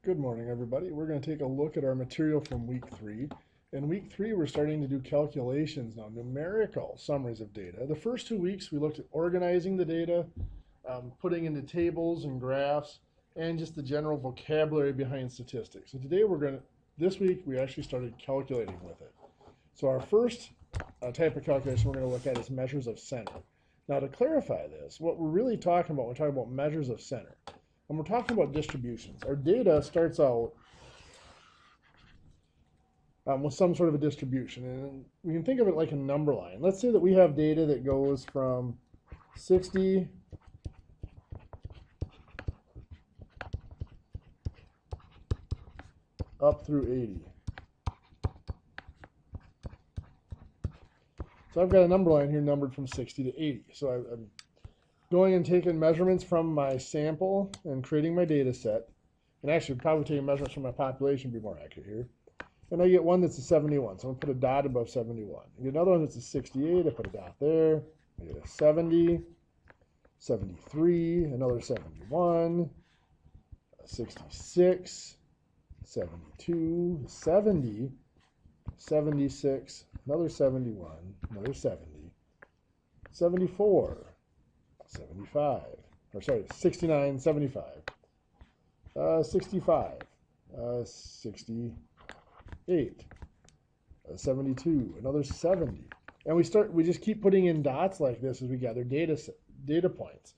Good morning, everybody. We're going to take a look at our material from week 3. In week 3, we're starting to do calculations now, numerical summaries of data. The first 2 weeks, we looked at organizing the data, putting into tables and graphs, and just the general vocabulary behind statistics. So today, this week, we actually started calculating with it. So our first type of calculation we're going to look at is measures of center. Now, to clarify this, what we're really talking about, we're talking about measures of center. And we're talking about distributions. Our data starts out with some sort of a distribution. And we can think of it like a number line. Let's say that we have data that goes from 60 up through 80. So I've got a number line here numbered from 60 to 80. So I'm going and taking measurements from my sample and creating my data set. And actually probably taking measurements from my population would be more accurate here. And I get one that's a 71, so I'm going to put a dot above 71. I get another one that's a 68, I put a dot there. I get a 70, 73, another 71, a 66, 72, 70, 76, another 71, another 70, 74, 75, or sorry, 69, 75, 65, 68, 72, another 70. And we just keep putting in dots like this as we gather data points.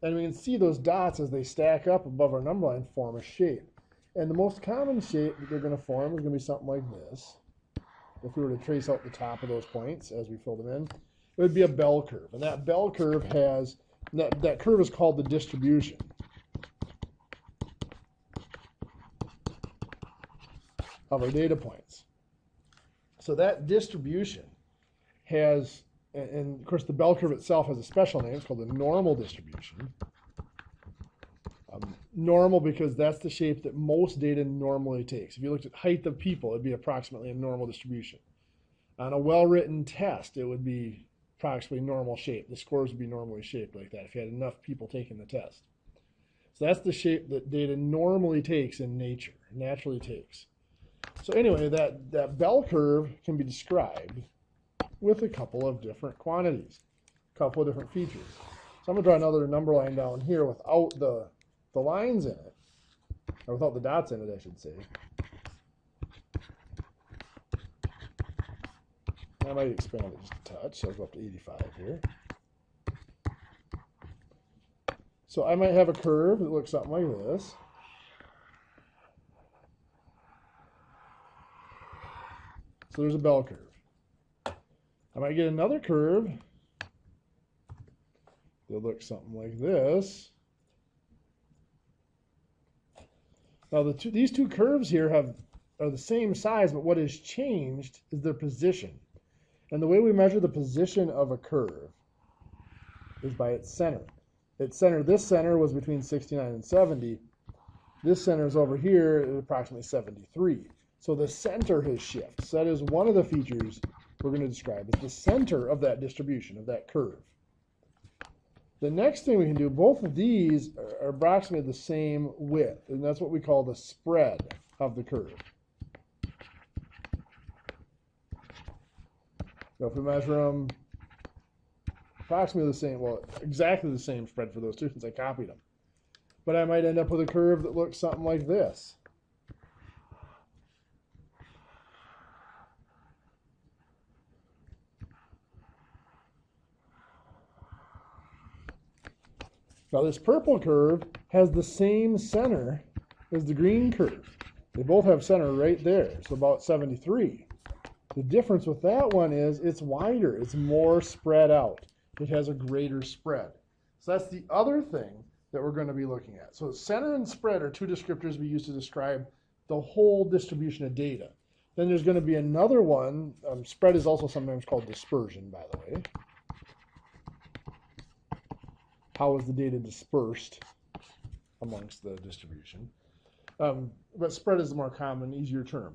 And we can see those dots as they stack up above our number line form a shape. And the most common shape that they're going to form is going to be something like this. If we were to trace out the top of those points as we fill them in, it would be a bell curve. And that bell curve has that curve is called the distribution. Of our data points. So that distribution has, and of course the bell curve itself has a special name. It's called the normal distribution. Normal because that's the shape that most data normally takes. If you looked at height of people, it'd be approximately a normal distribution. On a well-written test, it would be approximately normal shape. The scores would be normally shaped like that if you had enough people taking the test. So that's the shape that data normally takes in nature, naturally takes. So anyway, that bell curve can be described with a couple of different quantities, a couple of different features. So I'm going to draw another number line down here without the lines in it, or without the dots in it, I should say. I might expand it just a touch, so I'll go up to 85 here. So I might have a curve that looks something like this. So there's a bell curve. I might get another curve that looks something like this. Now these two curves here are the same size, but what has changed is their position. And the way we measure the position of a curve is by its center. This center was between 69 and 70. This center is over here at approximately 73. So the center has shifted. So that is one of the features we're going to describe is the center of that distribution, of that curve. The next thing we can do, both of these are approximately the same width, and that's what we call the spread of the curve. So if we measure them approximately the same, well, exactly the same spread for those two since I copied them. But I might end up with a curve that looks something like this. Now this purple curve has the same center as the green curve. They both have center right there, so about 73. The difference with that one is it's wider, it's more spread out. It has a greater spread. So that's the other thing that we're going to be looking at. So center and spread are two descriptors we use to describe the whole distribution of data. Then there's going to be another one. Spread is also sometimes called dispersion, by the way. How is the data dispersed amongst the distribution? But spread is the more common, easier term.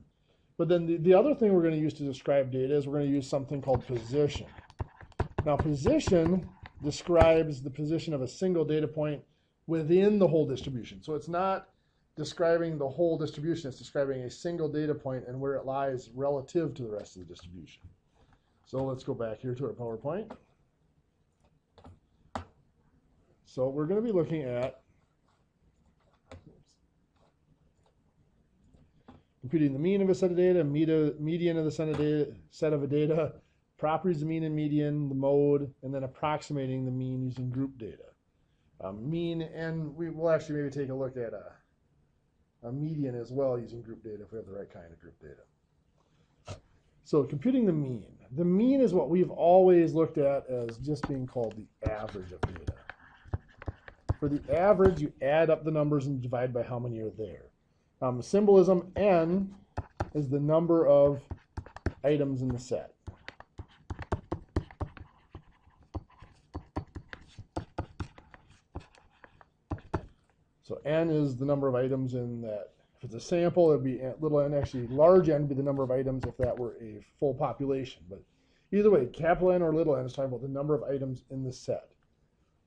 But then the other thing we're going to use to describe data is we're going to use something called position. Now, position describes the position of a single data point within the whole distribution. So it's not describing the whole distribution. It's describing a single data point and where it lies relative to the rest of the distribution. So let's go back here to our PowerPoint. So we're going to be looking at computing the mean of a set of data, median of the set of a data, properties of mean and median, the mode, and then approximating the mean using group data. Mean, and we will actually maybe take a look at a median as well using group data if we have the right kind of group data. So computing the mean. The mean is what we've always looked at as just being called the average of data. For the average, you add up the numbers and divide by how many are there. Symbolism, n, is the number of items in the set. So n is the number of items in that. If it's a sample, it would be little n. Actually, large n would be the number of items if that were a full population. But either way, capital N or little n is talking about the number of items in the set.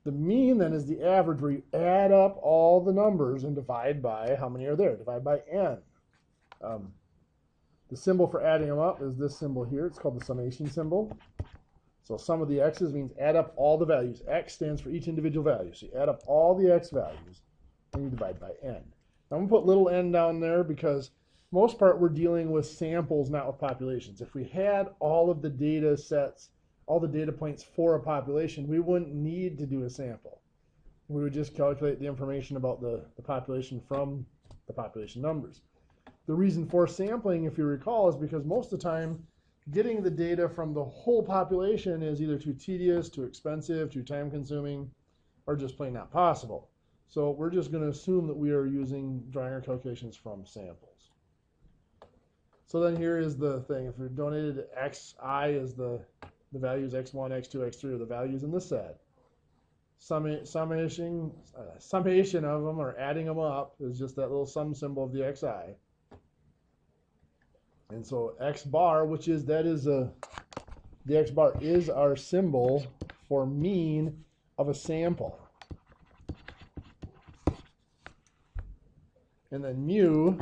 The mean then is the average where you add up all the numbers and divide by how many are there. Divide by n. The symbol for adding them up is this symbol here. It's called the summation symbol. So sum of the x's means add up all the values. X stands for each individual value. So you add up all the x values and you divide by n. Now I'm going to put little n down there because most part we're dealing with samples, not with populations. If we had all of the data sets, all the data points for a population, we wouldn't need to do a sample. We would just calculate the information about the population from the population numbers. The reason for sampling, if you recall, is because most of the time getting the data from the whole population is either too tedious, too expensive, too time consuming, or just plain not possible. So we're just going to assume that we are drawing our calculations from samples. So then here is the thing. If we donated xi is the values x1, x2, x3 are the values in the set. Summation of them, or adding them up, is just that little sum symbol of the xi. And so x bar, the x bar is our symbol for mean of a sample. And then mu,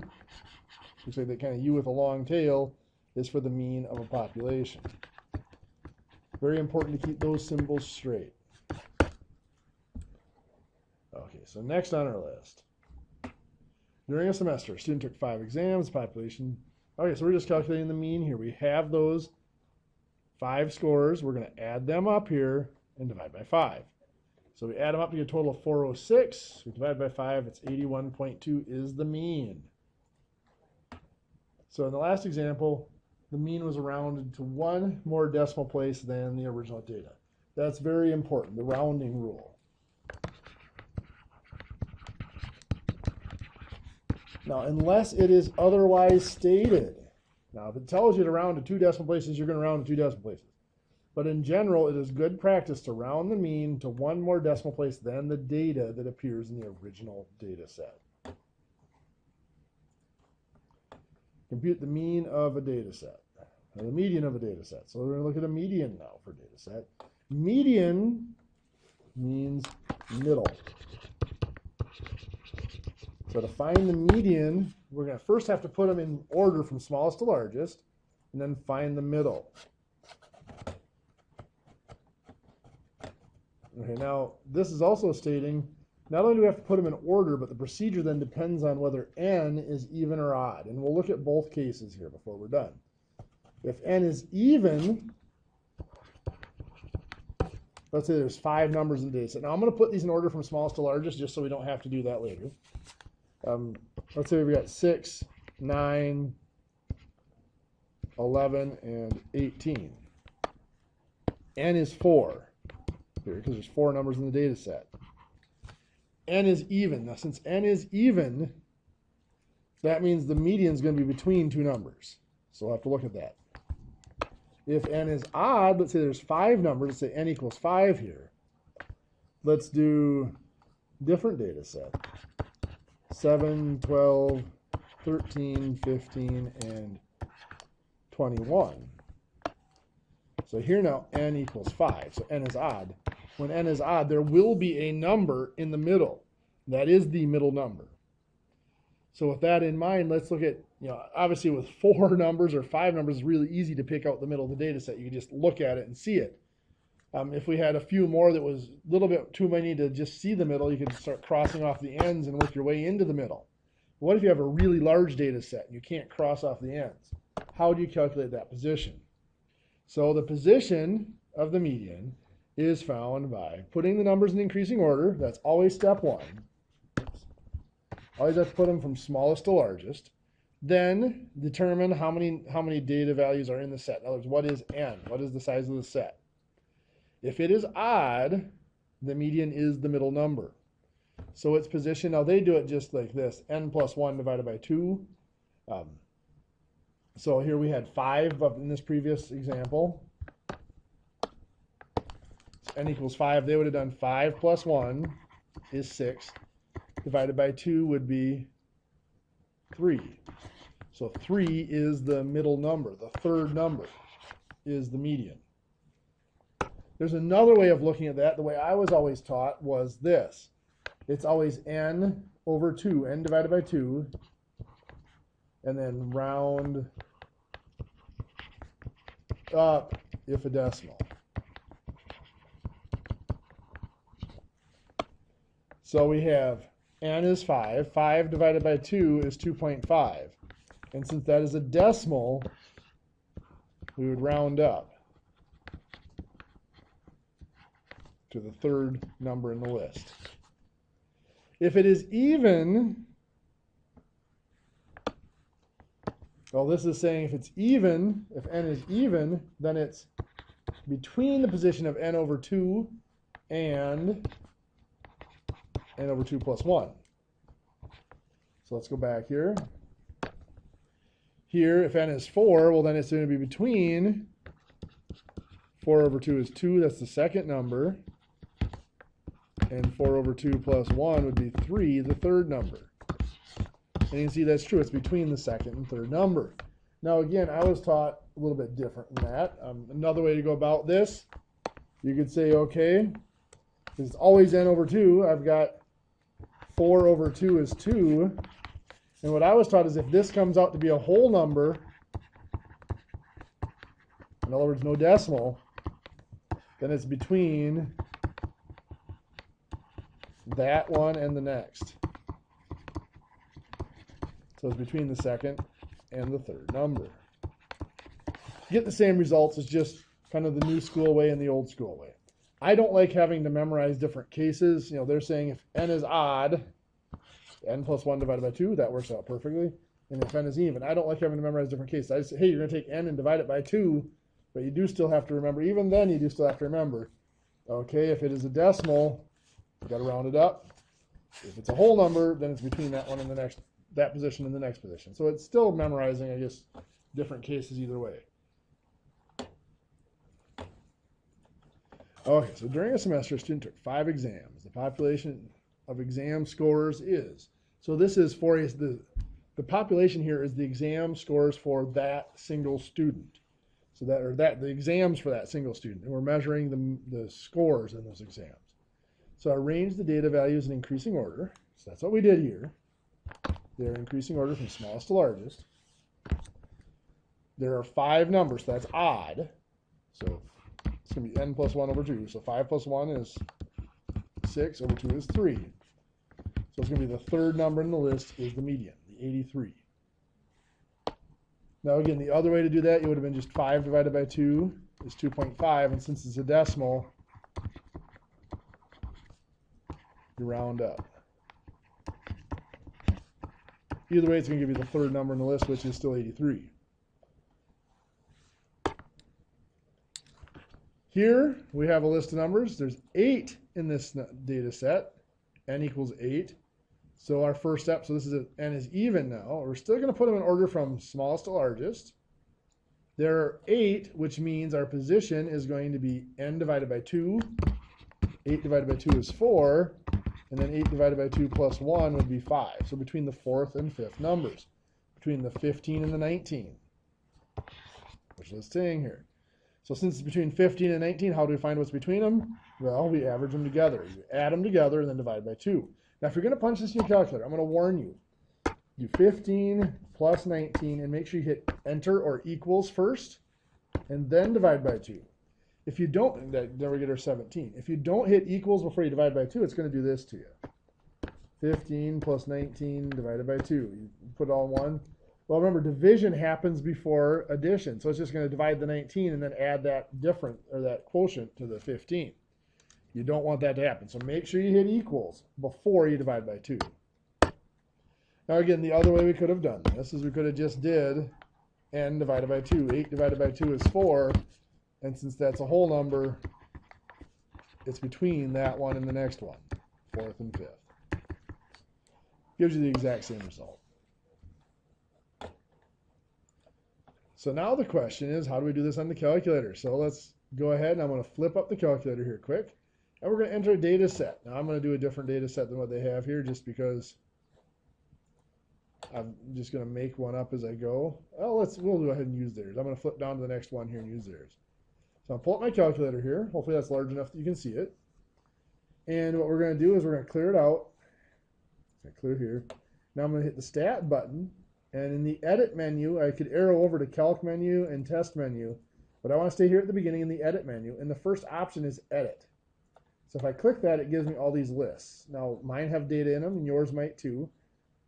looks like that kind of U with a long tail, is for the mean of a population. Very important to keep those symbols straight. Okay, so next on our list. During a semester, a student took 5 exams, population. Okay, so we're just calculating the mean here. We have those 5 scores. We're going to add them up here and divide by 5. So we add them up to get a total of 406. We divide by 5, it's 81.2 is the mean. So in the last example, the mean was rounded to 1 more decimal place than the original data. That's very important, the rounding rule. Now, unless it is otherwise stated. Now, if it tells you to round to 2 decimal places, you're going to round to 2 decimal places. But in general, it is good practice to round the mean to 1 more decimal place than the data that appears in the original data set. Compute the mean of a data set, or the median of a data set. So we're going to look at a median now for data set. Median means middle. So to find the median, we're going to first have to put them in order from smallest to largest, and then find the middle. Okay, now this is also stating not only do we have to put them in order, but the procedure then depends on whether n is even or odd. And we'll look at both cases here before we're done. If n is even, let's say there's 5 numbers in the data set. Now I'm going to put these in order from smallest to largest just so we don't have to do that later. Let's say we've got 6, 9, 11, and 18. N is 4 here because there's 4 numbers in the data set. N is even. Now, since n is even, that means the median is going to be between 2 numbers. So we'll have to look at that. If n is odd, let's say there's 5 numbers. Let's say n equals 5 here. Let's do different data set. 7, 12, 13, 15, and 21. So here now, n equals 5. So n is odd. When n is odd, there will be a number in the middle. That is the middle number. So with that in mind, let's look at, obviously with 4 numbers or 5 numbers, it's really easy to pick out the middle of the data set. You can just look at it and see it. If we had a few more that was a little bit too many to just see the middle, you could start crossing off the ends and work your way into the middle. What if you have a really large data set and you can't cross off the ends? How do you calculate that position? So the position of the median is found by putting the numbers in increasing order. That's always step 1. Always have to put them from smallest to largest. Then determine how many data values are in the set. In other words, what is n? What is the size of the set? If it is odd, the median is the middle number. So its position, now they do it just like this, n plus 1 divided by 2. So here we had 5 in this previous example. So n equals 5. They would have done 5 plus 1 is 6. Divided by 2 would be 3. So 3 is the middle number. The third number is the median. There's another way of looking at that. The way I was always taught was this. It's always n over 2, n divided by 2, and then round up if a decimal. So we have n is 5. 5 divided by 2 is 2.5. And since that is a decimal, we would round up to the third number in the list. If it is even, well, this is saying if it's even, if n is even, then it's between the position of n over 2 and n over 2 plus 1. So let's go back here. Here, if n is 4, well, then it's going to be between 4 over 2 is 2. That's the second number. And 4 over 2 plus 1 would be 3, the third number. And you can see that's true. It's between the second and third number. Now, again, I was taught a little bit different than that. Another way to go about this, you could say, okay, it's always n over 2. I've got 4 over 2 is 2. And what I was taught is if this comes out to be a whole number, in other words, no decimal, then it's between that one and the next. So it's between the second and the third number. You get the same results. It's just kind of the new school way and the old school way. I don't like having to memorize different cases. They're saying if n is odd, n plus 1 divided by 2, that works out perfectly. And if n is even, I don't like having to memorize different cases. I just say, hey, you're going to take n and divide it by 2, but you do still have to remember, even then you do still have to remember, okay, if it is a decimal, you got to round it up. If it's a whole number, then it's between that one and the next, that position and the next position. So it's still memorizing, I guess, different cases either way. Okay, so during a semester, a student took 5 exams. The population of exam scores is, so this is for the population here is the exam scores for that single student. So the exams for that single student. And we're measuring the scores in those exams. So arrange the data values in increasing order. So that's what we did here. They're increasing order from smallest to largest. There are 5 numbers, so that's odd. So it's going to be n plus 1 over 2. So 5 plus 1 is 6 over 2 is 3. So it's going to be the third number in the list is the median, the 83. Now again, the other way to do that, it would have been just 5 divided by 2 is 2.5. And since it's a decimal, you round up. Either way, it's going to give you the third number in the list, which is still 83. Here we have a list of numbers. There's 8 in this data set. N equals 8. So our first step, so this is n is even now. We're still going to put them in order from smallest to largest. There are 8, which means our position is going to be n divided by 2. 8 divided by 2 is 4. And then 8 divided by 2 plus 1 would be 5. So between the 4th and 5th numbers. Between the 15 and the 19. Which is saying here. So since it's between 15 and 19, how do we find what's between them? Well, we average them together. You add them together and then divide by 2. Now, if you're going to punch this in your calculator, I'm going to warn you. do 15 plus 19 and make sure you hit enter or equals first and then divide by 2. If you don't, then we get our 17. If you don't hit equals before you divide by 2, it's going to do this to you. 15 plus 19 divided by 2. You put it all in one. Well, remember, division happens before addition. So it's just going to divide the 19 and then add that difference or that quotient to the 15. You don't want that to happen. So make sure you hit equals before you divide by 2. Now again, the other way we could have done this is we could have just did n divided by 2. 8 divided by 2 is 4. And since that's a whole number, it's between that one and the next one, 4th and 5th. Gives you the exact same result. So now the question is, how do we do this on the calculator? So let's go ahead and I'm going to flip up the calculator here quick. And we're going to enter a data set. Now I'm going to do a different data set than what they have here just because I'm just going to make one up as I go. Well, we'll go ahead and use theirs. I'm going to flip down to the next one here and use theirs. So I'll pull up my calculator here. Hopefully that's large enough that you can see it. And what we're going to do is we're going to clear it out. Clear here. Now I'm going to hit the Stat button. And in the Edit menu, I could arrow over to Calc menu and Test menu. But I want to stay here at the beginning in the Edit menu. And the first option is Edit. So if I click that, it gives me all these lists. Now, mine have data in them, and yours might too.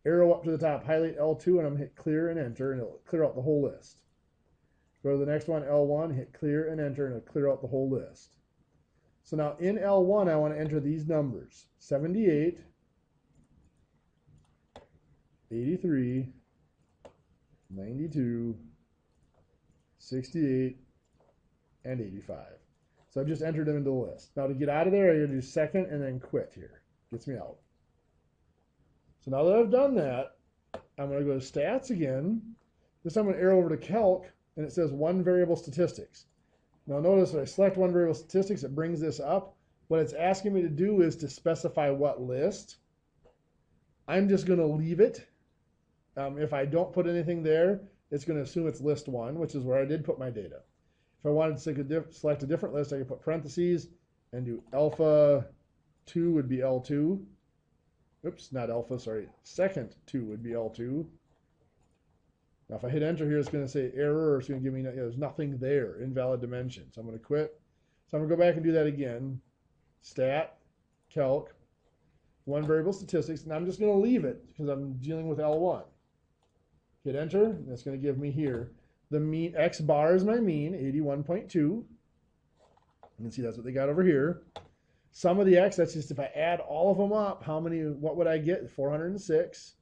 Arrow up to the top, highlight L2, and I'm going to hit Clear and Enter, and it'll clear out the whole list. Go to the next one, L1, hit Clear and Enter, and it'll clear out the whole list. So now in L1, I want to enter these numbers: 78, 83, 92, 68, and 85. So I've just entered them into the list. Now to get out of there, I gotta do second and then quit here. Gets me out. So now that I've done that, I'm going to go to Stats again. This time I'm going to arrow over to Calc, and it says one variable statistics. Now notice when I select one variable statistics, it brings this up. What it's asking me to do is to specify what list. I'm just going to leave it. If I don't put anything there, it's going to assume it's list 1, which is where I did put my data. If I wanted to select a different list, I could put parentheses and do alpha 2 would be L2. Oops, not alpha, sorry. Second 2 would be L2. Now if I hit enter here, it's going to say error, or it's going to give me, there's nothing there, invalid dimension. So I'm going to quit. So I'm going to go back and do that again. Stat, Calc, one variable statistics, and I'm just going to leave it because I'm dealing with L1. Hit enter, and it's going to give me here. The mean, X bar is my mean, 81.2. You can see that's what they got over here. Sum of the X, that's just if I add all of them up, what would I get? 406.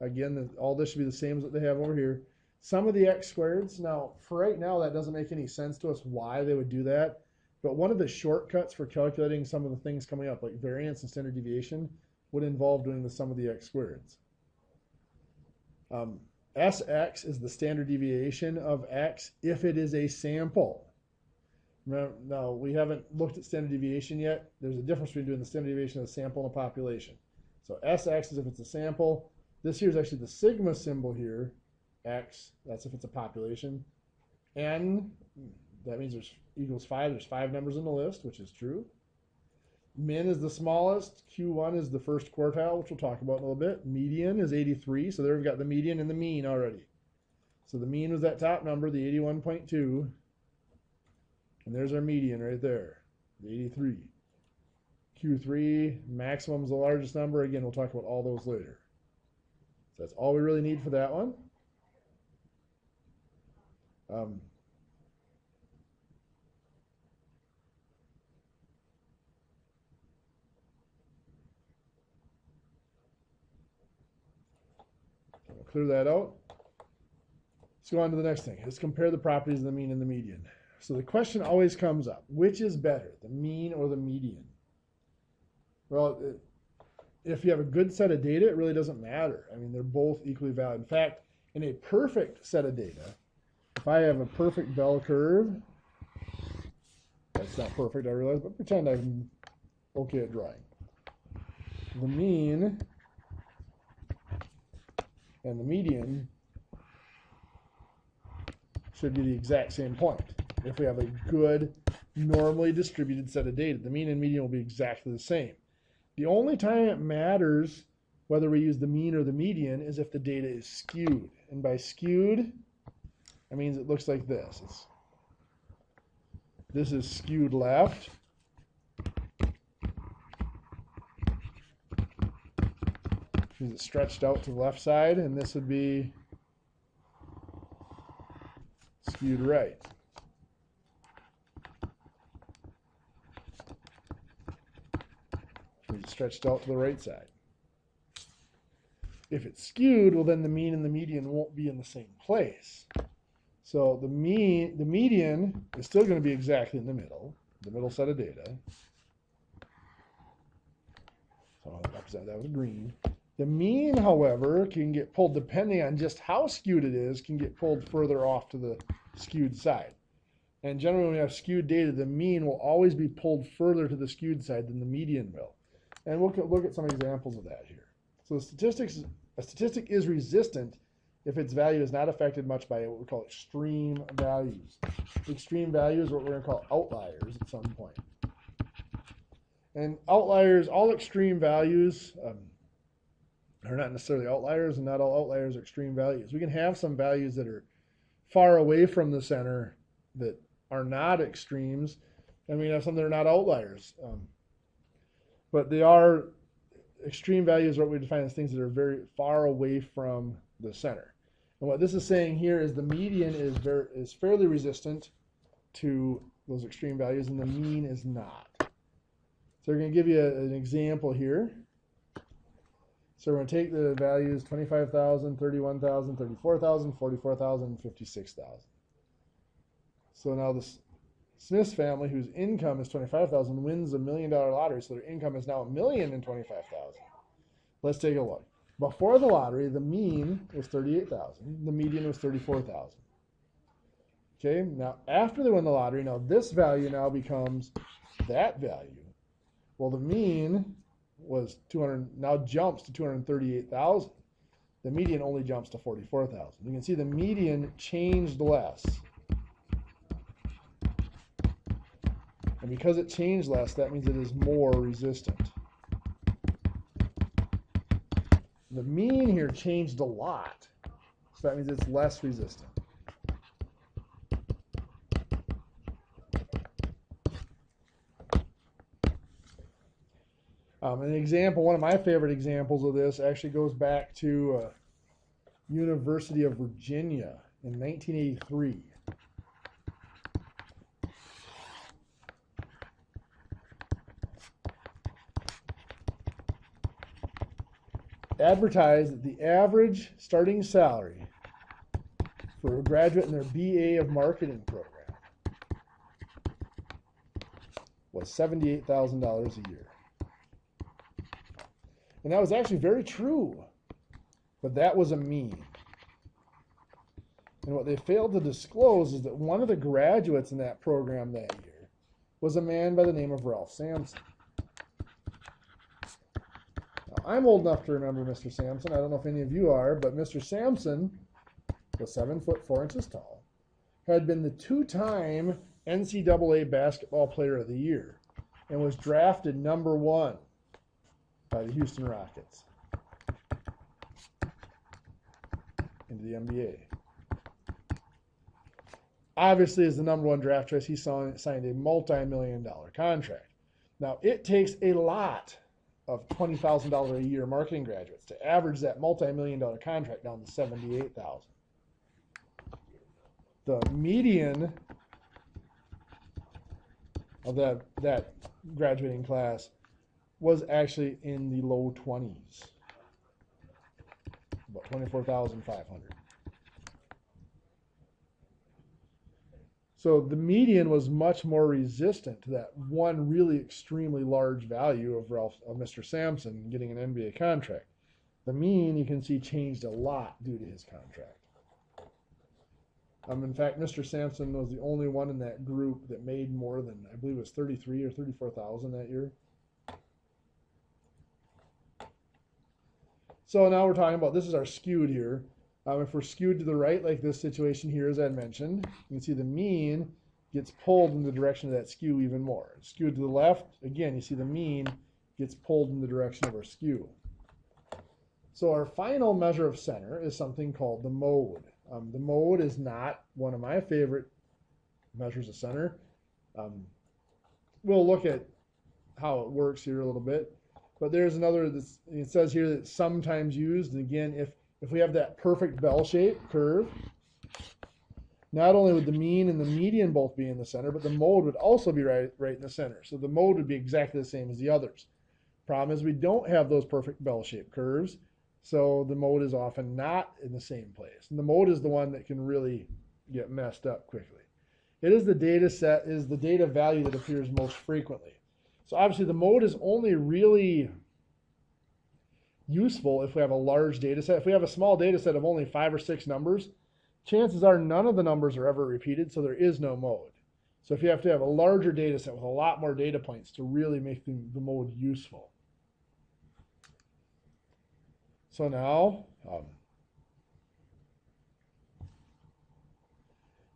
Again, all this should be the same as what they have over here. Sum of the X squareds. Now, for right now, that doesn't make any sense to us why they would do that. But one of the shortcuts for calculating some of the things coming up, like variance and standard deviation, would involve doing the sum of the X squareds. Sx is the standard deviation of X if it is a sample. Now, we haven't looked at standard deviation yet. There's a difference between doing the standard deviation of a sample and a population. So Sx is if it's a sample. This here is actually the sigma symbol here. X, that's if it's a population. N, that means there's equals 5. There's 5 numbers in the list, which is true. Min is the smallest. Q1 is the first quartile, which we'll talk about in a little bit. Median is 83. So there we've got the median and the mean already. So the mean was that top number, the 81.2. And there's our median right there, the 83. Q3, maximum is the largest number. Again, we'll talk about all those later. So that's all we really need for that one. I'll clear that out. Let's go on to the next thing. Let's compare the properties of the mean and the median. So the question always comes up, which is better, the mean or the median? Well, if you have a good set of data, it really doesn't matter. I mean, they're both equally valid. In fact, in a perfect set of data, if I have a perfect bell curve, that's not perfect, I realize, but pretend I'm okay at drawing. The mean and the median should be the exact same point. If we have a good, normally distributed set of data, the mean and median will be exactly the same. The only time it matters whether we use the mean or the median, is if the data is skewed. And by skewed, that means it looks like this. This is skewed left. Because it's stretched out to the left side, and this would be skewed right. It's stretched out to the right side. If it's skewed, well, then the mean and the median won't be in the same place. So the median is still going to be exactly in the middle set of data. So I'll represent that with green. The mean, however, can get pulled, depending on just how skewed it is, can get pulled further off to the skewed side. And generally when we have skewed data, the mean will always be pulled further to the skewed side than the median will. And we'll look at some examples of that here. So a statistic is resistant if its value is not affected much by what we call extreme values. Extreme values are what we're going to call outliers at some point. And outliers, all extreme values are not necessarily outliers, and not all outliers are extreme values. We can have some values that are far away from the center that are not extremes, and we can have some that are not outliers. But they are extreme values, what we define as things that are very far away from the center. And what this is saying here is the median is fairly resistant to those extreme values, and the mean is not. So we're going to give you an example here. So we're going to take the values 25,000, 31,000, 34,000, 44,000, 56,000. So now this Smith's family, whose income is 25,000, wins $1 million lottery, so their income is now $1,025,000. Let's take a look. Before the lottery, the mean was 38,000. The median was 34,000. Okay, now after they win the lottery, now this value now becomes that value. Well, the mean was 200, now jumps to 238,000. The median only jumps to 44,000. You can see the median changed less. And because it changed less, that means it is more resistant. The mean here changed a lot, so that means it's less resistant. An example, one of my favorite examples of this actually goes back to University of Virginia in 1983. Advertised that the average starting salary for a graduate in their BA of Marketing program was $78,000 a year. And that was actually very true, but that was a mean. And what they failed to disclose is that one of the graduates in that program that year was a man by the name of Ralph Sampson. Now, I'm old enough to remember Mr. Sampson. I don't know if any of you are, but Mr. Sampson was 7'4" tall, had been the two-time NCAA basketball player of the year, and was drafted #1 by the Houston Rockets into the NBA. Obviously, as the #1 draft choice, he signed a multi-million-dollar contract. Now, it takes a lot of $20,000 a year marketing graduates to average that multi-million-dollar contract down to $78,000. The median of that graduating class was actually in the low 20s, about 24,500. So the median was much more resistant to that one really extremely large value of Mr. Sampson getting an NBA contract. The mean, you can see, changed a lot due to his contract. In fact, Mr. Sampson was the only one in that group that made more than, I believe it was 33 or 34,000 that year. So now we're talking about, this is our skewed here. If we're skewed to the right, like this situation here, as I mentioned, you can see the mean gets pulled in the direction of that skew even more. Skewed to the left, again, you see the mean gets pulled in the direction of our skew. So our final measure of center is something called the mode. The mode is not one of my favorite measures of center. We'll look at how it works here a little bit. But there's another, it says here that it's sometimes used. And again, if we have that perfect bell-shaped curve, not only would the mean and the median both be in the center, but the mode would also be right in the center. So the mode would be exactly the same as the others. Problem is we don't have those perfect bell-shaped curves, so the mode is often not in the same place. And the mode is the one that can really get messed up quickly. It is the data set, is the data value that appears most frequently. So obviously the mode is only really useful if we have a large data set. If we have a small data set of only 5 or 6 numbers, chances are none of the numbers are ever repeated, so there is no mode. So if you have to have a larger data set with a lot more data points to really make the mode useful. So now,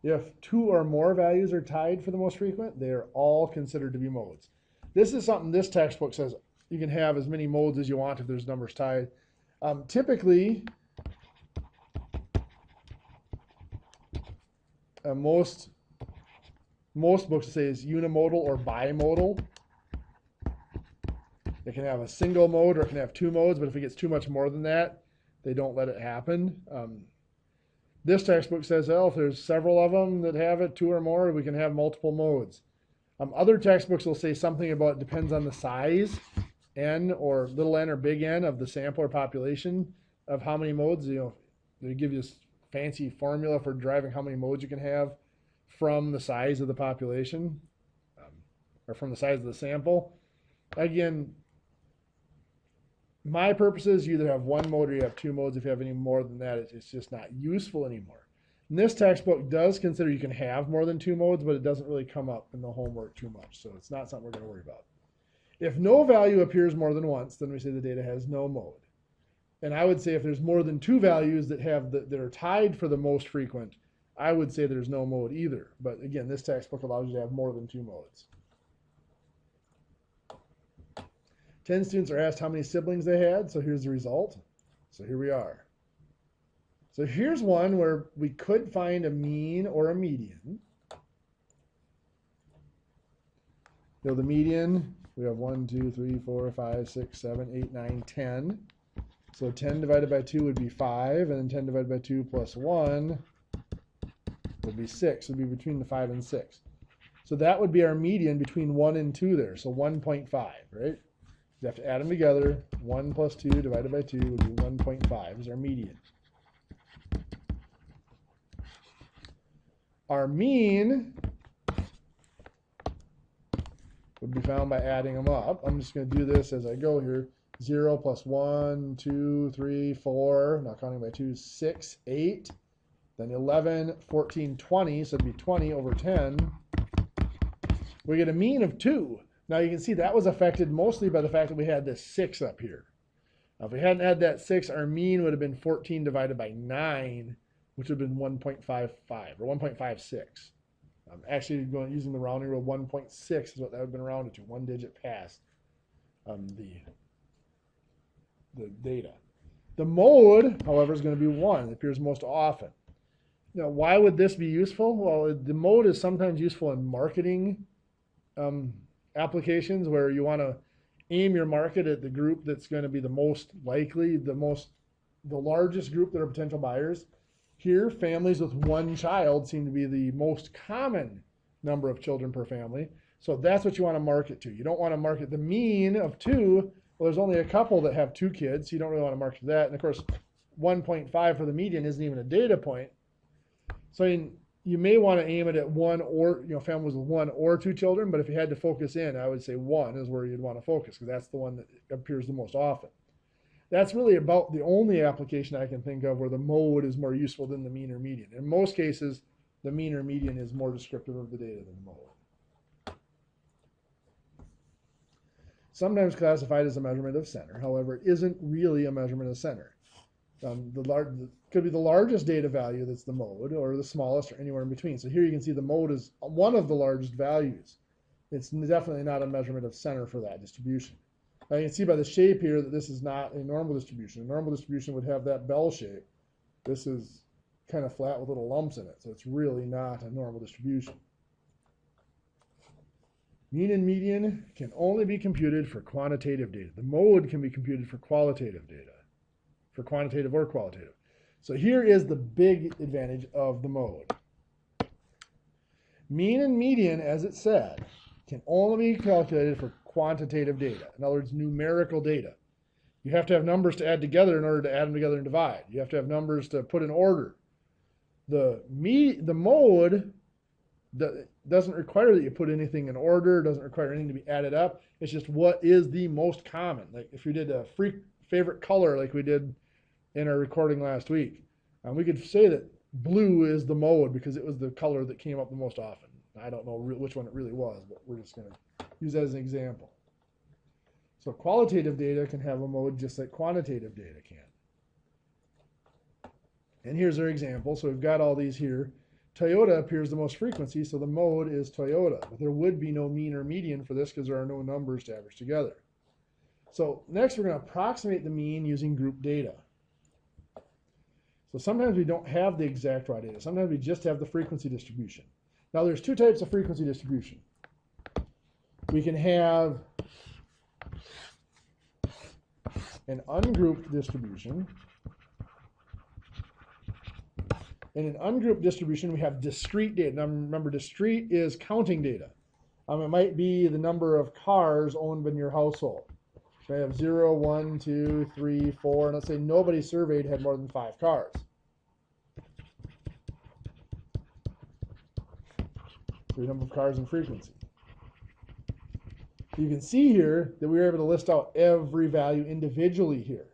if 2 or more values are tied for the most frequent, they are all considered to be modes. This is something this textbook says you can have as many modes as you want if there's numbers tied. Typically, most books say is unimodal or bimodal. It can have a single mode or it can have 2 modes, but if it gets too much more than that, they don't let it happen. This textbook says, well, if there's several of them that have it, 2 or more, we can have multiple modes. Other textbooks will say something about it depends on the size, n or little n or big N of the sample or population of how many modes. You know, they give you this fancy formula for driving how many modes you can have from the size of the population or from the size of the sample. Again, my purpose is you either have 1 mode or you have 2 modes. If you have any more than that, it's just not useful anymore. And this textbook does consider you can have more than 2 modes, but it doesn't really come up in the homework too much. So it's not something we're going to worry about. If no value appears more than once, then we say the data has no mode. And I would say if there's more than 2 values that are tied for the most frequent, I would say there's no mode either. But again, this textbook allows you to have more than 2 modes. 10 students are asked how many siblings they had, so here's the result. So here we are. So here's one where we could find a mean or a median. So the median, we have 1, 2, 3, 4, 5, 6, 7, 8, 9, 10. So 10 divided by 2 would be 5, and then 10 divided by 2 plus 1 would be 6. It would be between the 5 and 6. So that would be our median between 1 and 2 there, so 1.5, right? You have to add them together. 1 plus 2 divided by 2 would be 1.5 is our median. Our mean would be found by adding them up. I'm just going to do this as I go here. 0 plus 1, 2, 3, 4, not counting by 2, 6, 8, then 11, 14, 20, so it'd be 20 over 10. We get a mean of 2. Now you can see that was affected mostly by the fact that we had this 6 up here. Now if we hadn't had that 6, our mean would have been 14 divided by 9, which would have been 1.55 or 1.56. Actually, using the rounding rule, 1.6 is what that would have been rounded to, 1 digit past the data. The mode, however, is going to be 1. It appears most often. Now, why would this be useful? Well, the mode is sometimes useful in marketing applications where you want to aim your market at the group that's going to be the most likely, the largest group that are potential buyers. Here, families with 1 child seem to be the most common number of children per family. So that's what you want to market to. You don't want to market the mean of 2. Well, there's only a couple that have 2 kids, so you don't really want to market that. And of course, 1.5 for the median isn't even a data point. So you may want to aim it at 1 or, families with 1 or 2 children, but if you had to focus in, I would say 1 is where you'd want to focus because that's the one that appears the most often. That's really about the only application I can think of where the mode is more useful than the mean or median. In most cases, the mean or median is more descriptive of the data than the mode. Sometimes classified as a measurement of center. However, it isn't really a measurement of center. Could be the largest data value that's the mode, or the smallest, or anywhere in between. So here you can see the mode is one of the largest values. It's definitely not a measurement of center for that distribution. Now you can see by the shape here that this is not a normal distribution. A normal distribution would have that bell shape. This is kind of flat with little lumps in it, so it's really not a normal distribution. Mean and median can only be computed for quantitative data. The mode can be computed for qualitative data, for quantitative or qualitative. So here is the big advantage of the mode. Mean and median, as it said, can only be calculated for quantitative data. In other words, numerical data. You have to have numbers to add together in order to add them together and divide. You have to have numbers to put in order. The mode doesn't require that you put anything in order, doesn't require anything to be added up. It's just what is the most common. Like if we did a favorite color like we did in our recording last week, we could say that blue is the mode because it was the color that came up the most often. I don't know which one it really was, but we're just going to use that as an example. So qualitative data can have a mode just like quantitative data can. And here's our example. So we've got all these here. Toyota appears the most frequency, so the mode is Toyota. But there would be no mean or median for this because there are no numbers to average together. So next we're going to approximate the mean using group data. So sometimes we don't have the exact raw data. Sometimes we just have the frequency distribution. Now there's two types of frequency distribution. We can have an ungrouped distribution. In an ungrouped distribution, we have discrete data. Now remember, discrete is counting data. It might be the number of cars owned in your household. So I have 0, 1, 2, 3, 4, and let's say nobody surveyed had more than 5 cars. So the number of cars and frequency. You can see here that we were able to list out every value individually here,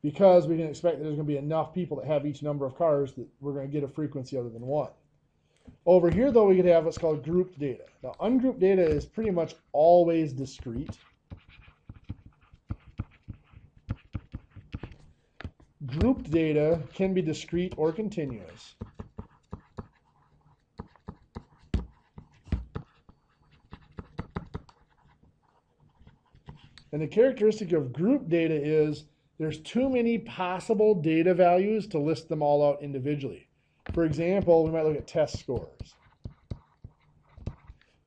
because we can expect that there's going to be enough people that have each number of cars that we're going to get a frequency other than 1. Over here, though, we could have what's called grouped data. Now, ungrouped data is pretty much always discrete. Grouped data can be discrete or continuous. And the characteristic of group data is there's too many possible data values to list them all out individually. For example, we might look at test scores.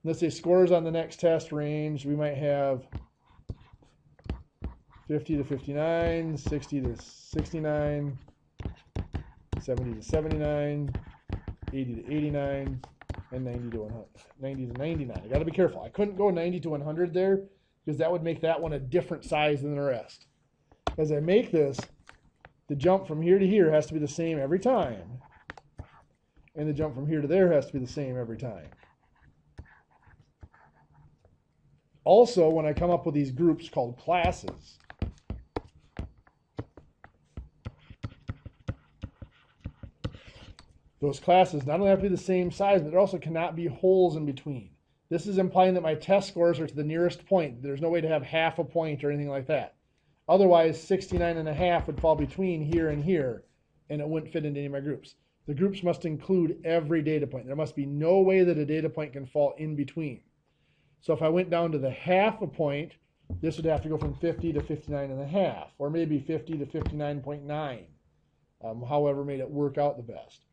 Let's say scores on the next test range. We might have 50 to 59, 60 to 69, 70 to 79, 80 to 89, and 90 to 100, 90 to 99. I got to be careful. I couldn't go 90 to 100 there because that would make that one a different size than the rest. As I make this, the jump from here to here has to be the same every time, and the jump from here to there has to be the same every time. Also, when I come up with these groups called classes, those classes not only have to be the same size, but there also cannot be holes in between. This is implying that my test scores are to the nearest point. There's no way to have half a point or anything like that. Otherwise, 69.5 would fall between here and here, and it wouldn't fit into any of my groups. The groups must include every data point. There must be no way that a data point can fall in between. So if I went down to the half a point, this would have to go from 50 to 59.5, or maybe 50 to 59.9, however made it work out the best.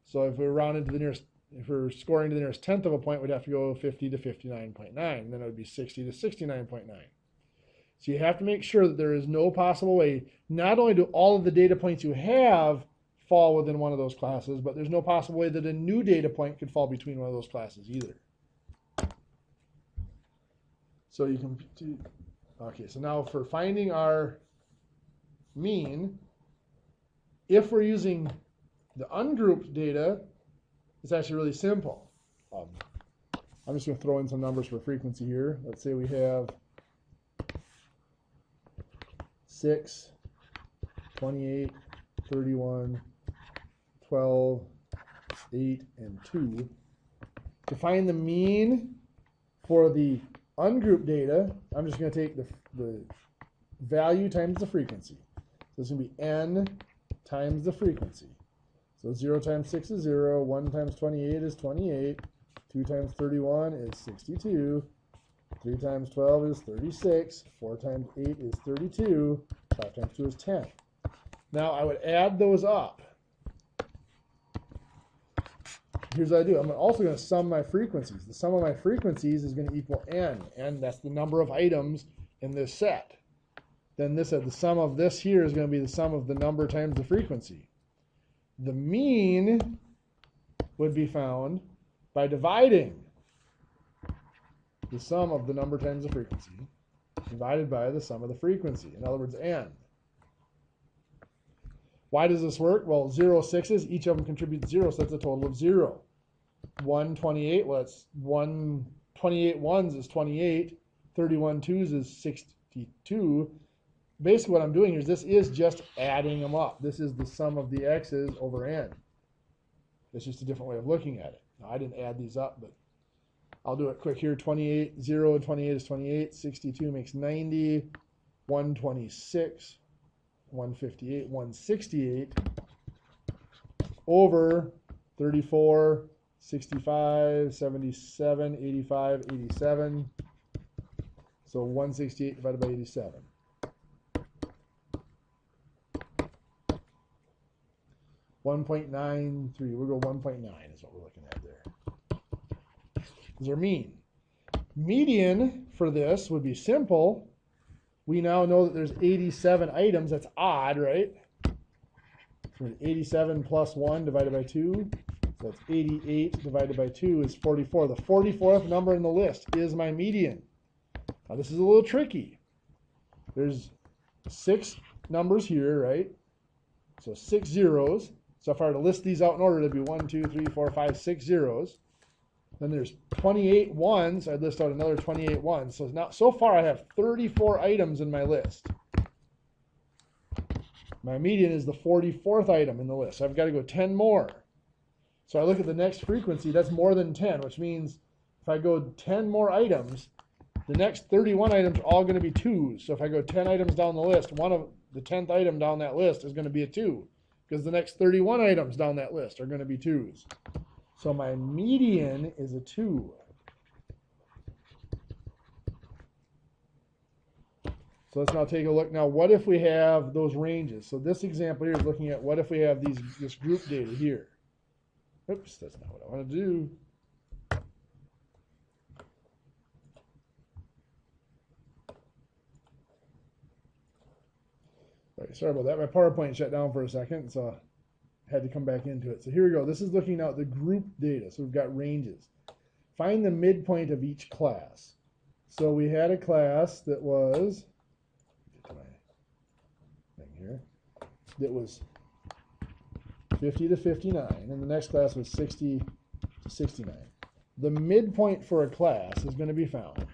So if we're rounded to the nearest, if we're scoring to the nearest tenth of a point, we'd have to go 50 to 59.9, then it would be 60 to 69.9. So you have to make sure that there is no possible way, not only do all of the data points you have fall within one of those classes, but there's no possible way that a new data point could fall between one of those classes either. So you can, okay, so now for finding our mean, if we're using the ungrouped data, it's actually really simple. I'm just going to throw in some numbers for frequency here. Let's say we have 6, 28, 31, 12, 8, and 2. To find the mean for the ungrouped data, I'm just going to take the value times the frequency. So it's going to be n times the frequency. So 0 times 6 is 0, 1 times 28 is 28, 2 times 31 is 62, 3 times 12 is 36. 4 times 8 is 32. 5 times 2 is 10. Now I would add those up. Here's what I do. I'm also going to sum my frequencies. The sum of my frequencies is going to equal n. N, that's the number of items in this set. Then the sum of this here is going to be the sum of the number times the frequency. The mean would be found by dividing the sum of the number times the frequency divided by the sum of the frequency. In other words, n. Why does this work? Well, 0 sixes, each of them contributes 0, so that's a total of 0. 128, well, that's 28 ones is 28. 31 twos is 62. Basically, what I'm doing here is this is just adding them up. This is the sum of the x's over n. It's just a different way of looking at it. Now, I didn't add these up, but I'll do it quick here. 28, 0 and 28 is 28. 62 makes 90. 126. 158, 168 over 34, 65, 77, 85, 87. So 168 divided by 87. 1.93, we'll go 1.9 is what we're looking at there. Is our mean. Median for this would be simple. We now know that there's 87 items. That's odd, right? So 87 plus 1 divided by 2. So that's 88 divided by 2 is 44. The 44th number in the list is my median. Now this is a little tricky. There's 6 numbers here, right? So 6 zeros. So if I were to list these out in order, there'd be 1, 2, 3, 4, 5, 6 zeros. Then there's 28 ones. I'd list out another 28 ones. So now, so far I have 34 items in my list. My median is the 44th item in the list. So I've got to go 10 more. So I look at the next frequency. That's more than 10, which means if I go 10 more items, the next 31 items are all going to be 2s. So if I go 10 items down the list, one of the 10th item down that list is going to be a 2, because the next 31 items down that list are going to be 2s. So my median is a 2. So let's now take a look. Now, what if we have those ranges? So this example here is looking at what if we have this group data here. Oops, that's not what I want to do. All right, sorry about that. My PowerPoint shut down for a second, so had to come back into it. So here we go. This is looking at the group data. So we've got ranges. Find the midpoint of each class. So we had a class that was, get my thing here, that was 50 to 59, and the next class was 60 to 69. The midpoint for a class is going to be found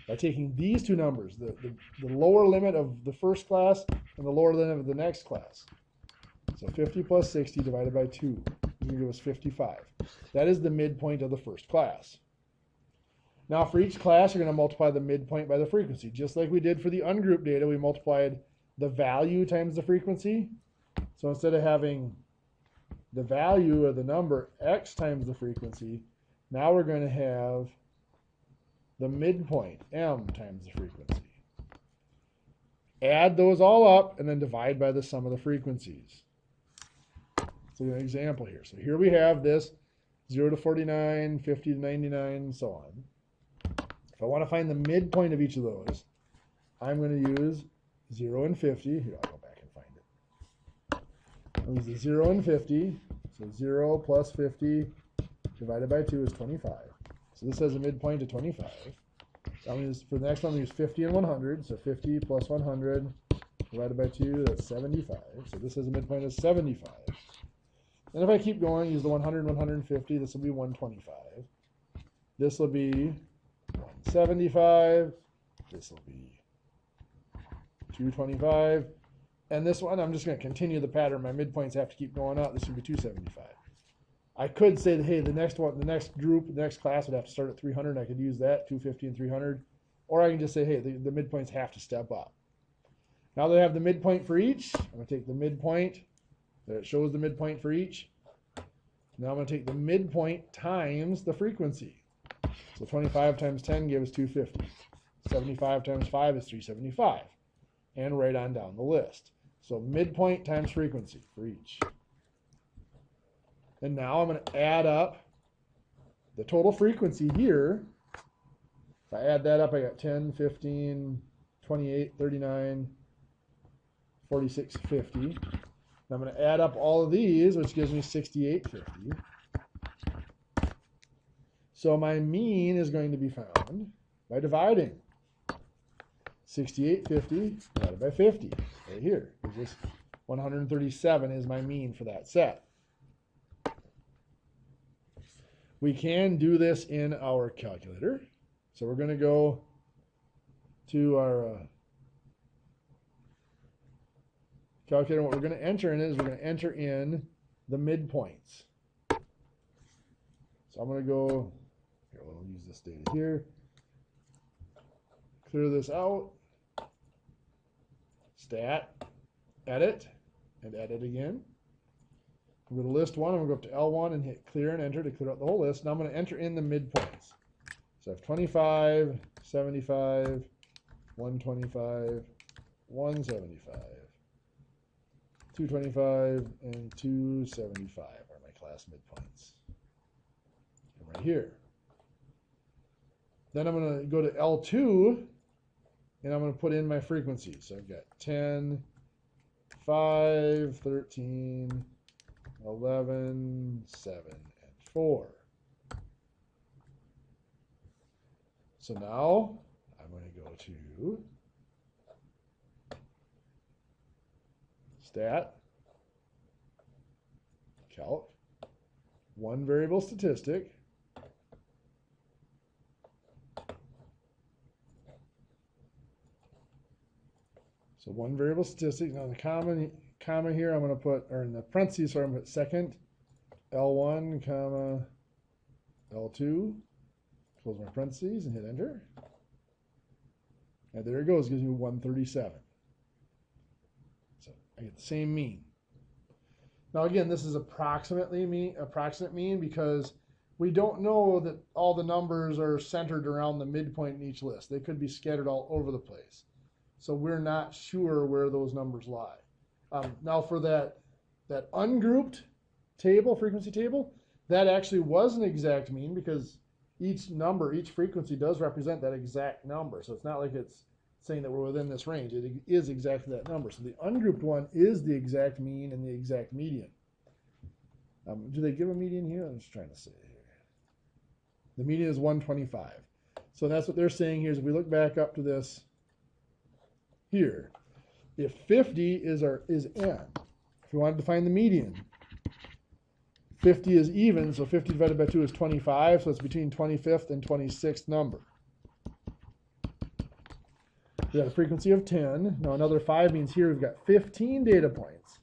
by taking these two numbers, the lower limit of the first class and the lower limit of the next class. So 50 plus 60 divided by 2 is going to give us 55. That is the midpoint of the first class. Now for each class, you're going to multiply the midpoint by the frequency. Just like we did for the ungrouped data, we multiplied the value times the frequency. So instead of having the value of the number x times the frequency, now we're going to have the midpoint, m times the frequency. Add those all up and then divide by the sum of the frequencies. So an example here. So here we have this 0 to 49, 50 to 99, and so on. If I want to find the midpoint of each of those, I'm going to use 0 and 50. Here, I'll go back and find it. I'll use the 0 and 50. So 0 plus 50 divided by 2 is 25. So this has a midpoint of 25. I'm going to use, for the next one, I'm going to use 50 and 100. So 50 plus 100 divided by 2, that's 75. So this has a midpoint of 75. And if I keep going, use the 100 and 150, this will be 125. This will be 175. This will be 225. And this one, I'm just going to continue the pattern. My midpoints have to keep going up. This would be 275. I could say that, hey, the next one, the next group, the next class would have to start at 300. I could use that, 250 and 300. Or I can just say, hey, the midpoints have to step up. Now that I have the midpoint for each, I'm going to take the midpoint. There it shows the midpoint for each. Now I'm going to take the midpoint times the frequency. So 25 times 10 gives 250. 75 times 5 is 375. And right on down the list. So midpoint times frequency for each. And now I'm going to add up the total frequency here. If I add that up, I got 10, 15, 28, 39, 46, 50. And I'm going to add up all of these, which gives me 6850. So my mean is going to be found by dividing 6850 divided by 50, right here. This 137 is my mean for that set. We can do this in our calculator. So we're going to go to our calculator. What we're going to enter in is we're going to enter in the midpoints. So I'm going to go, here, we'll use this data here. Clear this out. Stat, edit, and edit again. I'm going to list one. I'm going to go up to L1 and hit clear and enter to clear out the whole list. Now I'm going to enter in the midpoints. So I have 25, 75, 125, 175, 225, and 275 are my class midpoints. And right here. Then I'm going to go to L2, and I'm going to put in my frequencies. So I've got 10, 5, 13, 11, 7, and 4. So now I'm going to go to stat, calc, one variable statistic, so one variable statistic. Now the comma here I'm going to put, or in the parentheses, so I'm going to put second, L1, comma, L2. Close my parentheses and hit enter. And there it goes, gives me 137. So I get the same mean. Now again, this is approximate mean because we don't know that all the numbers are centered around the midpoint in each list. They could be scattered all over the place. So we're not sure where those numbers lie. Now for that ungrouped table, frequency table, that actually was an exact mean because each number, each frequency does represent that exact number. So it's not like it's saying that we're within this range. It is exactly that number. So the ungrouped one is the exact mean and the exact median. Do they give a median here? I'm just trying to say here. The median is 125. So that's what they're saying here is if we look back up to this here, if 50 is n, if we wanted to find the median, 50 is even, so 50 divided by 2 is 25, so it's between 25th and 26th number. We got a frequency of 10. Now another 5 means here we've got 15 data points.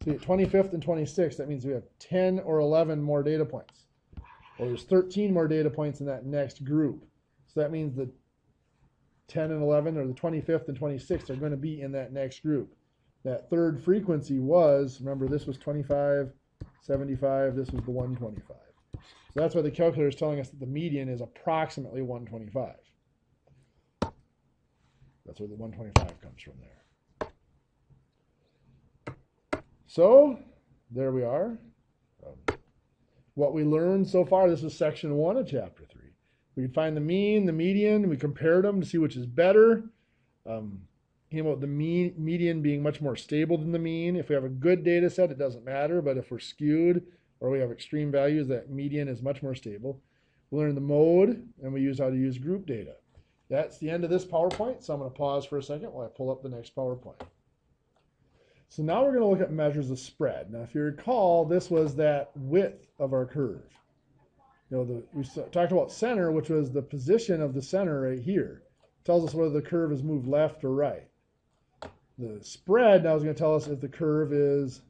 So we get 25th and 26th, that means we have 10 or 11 more data points. Well, there's 13 more data points in that next group. So that means the 10 and 11, or the 25th and 26th, are going to be in that next group. That third frequency was, remember this was 25, 75, this was the 125. So that's why the calculator is telling us that the median is approximately 125. That's where the 125 comes from there. So there we are. What we learned so far, this is section 1 of chapter 3. We could find the mean, the median, we compared them to see which is better. About the median being much more stable than the mean. If we have a good data set, it doesn't matter, but if we're skewed or we have extreme values, that median is much more stable. We learned the mode, and we used how to use group data. That's the end of this PowerPoint, so I'm going to pause for a second while I pull up the next PowerPoint. So now we're going to look at measures of spread. Now, if you recall, this was that width of our curve. We talked about center, which was the position of the center right here. It tells us whether the curve has moved left or right. The spread now is going to tell us if the curve is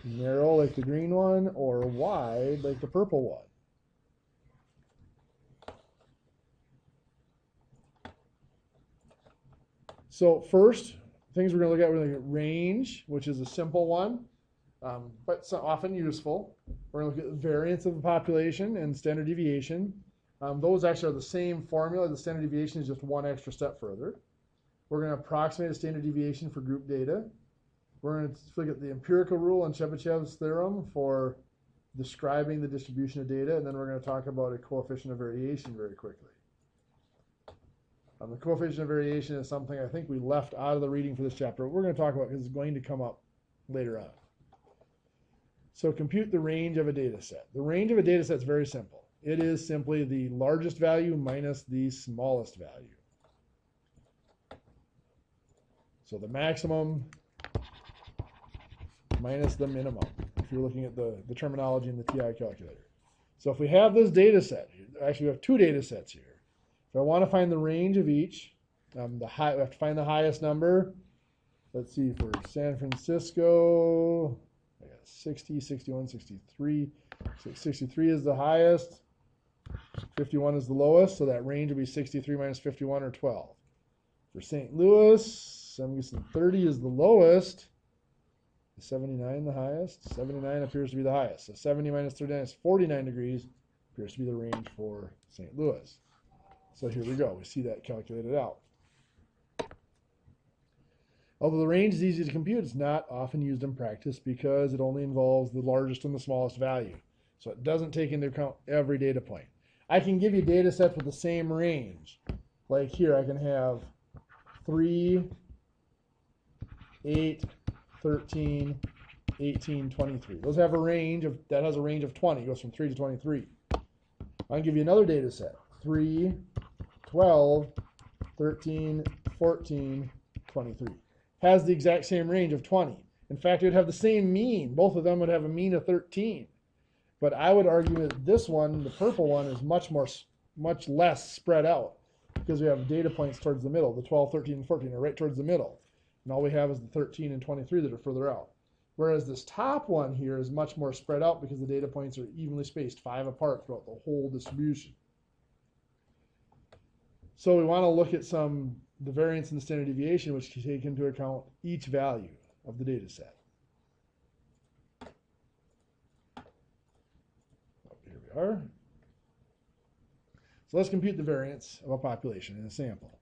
narrow like the green one or wide like the purple one. So first, things we're going to look at, range, which is a simple one. but so often useful. We're going to look at the variance of the population and standard deviation. Those actually are the same formula. The standard deviation is just one extra step further. We're going to approximate a standard deviation for group data. We're going to look at the empirical rule and Chebyshev's theorem for describing the distribution of data, and then we're going to talk about a coefficient of variation very quickly. The coefficient of variation is something I think we left out of the reading for this chapter. We're going to talk about because it's going to come up later on. So compute the range of a data set. The range of a data set is very simple. It is simply the largest value minus the smallest value. So the maximum minus the minimum, if you're looking at the terminology in the TI calculator. So if we have this data set, actually we have two data sets here. If I want to find the range of each, we have to find the highest number. Let's see, for San Francisco, I got 60, 61, 63. 63 is the highest, 51 is the lowest, so that range will be 63 minus 51, or 12. For St. Louis, I'm guessing 30 is the lowest, 79 the highest. 79 appears to be the highest. So 70 minus 39 is 49 degrees, appears to be the range for St. Louis. So here we go. We see that calculated out. Although the range is easy to compute, it's not often used in practice because it only involves the largest and the smallest value. So it doesn't take into account every data point. I can give you data sets with the same range. Like here, I can have 3, 8, 13, 18, 23. Those have a range of, that has a range of 20. It goes from 3 to 23. I'll give you another data set. 3, 12, 13, 14, 23. Has the exact same range of 20. In fact, it would have the same mean. Both of them would have a mean of 13. But I would argue that this one, the purple one, is much less spread out because we have data points towards the middle. The 12, 13, and 14 are right towards the middle. And all we have is the 13 and 23 that are further out. Whereas this top one here is much more spread out because the data points are evenly spaced, 5 apart throughout the whole distribution. So we want to look at the variance and the standard deviation, which can take into account each value of the data set. Here we are. So let's compute the variance of a population in a sample.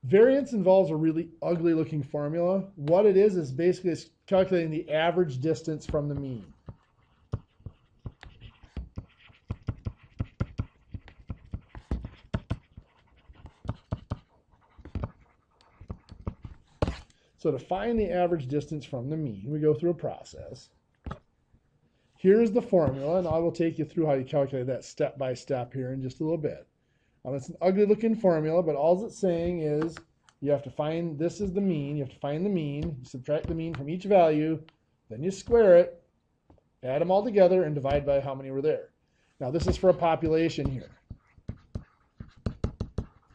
Variance involves a really ugly looking formula. What it is basically it's calculating the average distance from the mean. So to find the average distance from the mean, we go through a process. Here's the formula, and I will take you through how you calculate that step by step here in just a little bit. It's an ugly looking formula, but all it's saying is you have to find, this is the mean, you have to find the mean, you subtract the mean from each value, then you square it, add them all together, and divide by how many were there. Now this is for a population here.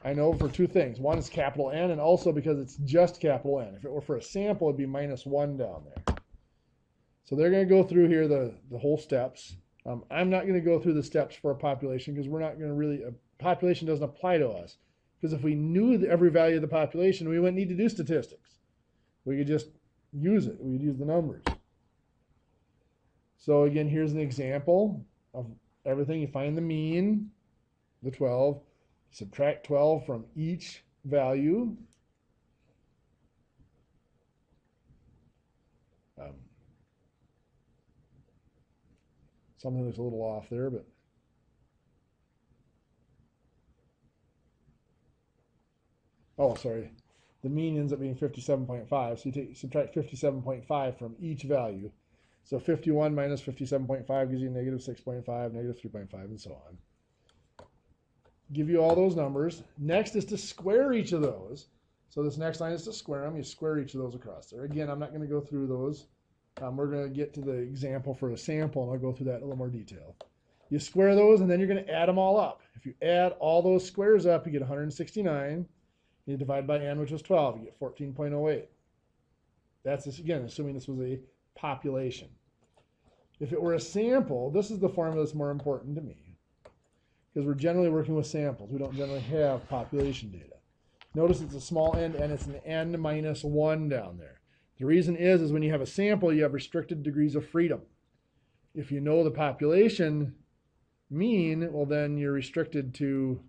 I know for two things. One is capital N, and also because it's just capital N. If it were for a sample, it'd be -1 down there. So they're going to go through here the whole steps. I'm not going to go through the steps for a population because we're not going to really, a population doesn't apply to us. Because if we knew every value of the population, we wouldn't need to do statistics. We could just use it. We could use the numbers. So again, here's an example of everything. You find the mean, the 12. Subtract 12 from each value. Something looks a little off there, but oh, sorry. The mean ends up being 57.5, so you subtract 57.5 from each value. So 51 minus 57.5 gives you -6.5, -3.5, and so on. Give you all those numbers. Next is to square each of those. So this next line is to square them. You square each of those across there. Again, I'm not going to go through those. We're going to get to the example for a sample, and I'll go through that in a little more detail. You square those, and then you're going to add them all up. If you add all those squares up, you get 169. You divide by n, which was 12. You get 14.08. That's, again, assuming this was a population. If it were a sample, this is the formula that's more important to me, because we're generally working with samples. We don't generally have population data. Notice it's a small n, and it's an n minus 1 down there. The reason is when you have a sample, you have restricted degrees of freedom. If you know the population mean, well, then you're restricted to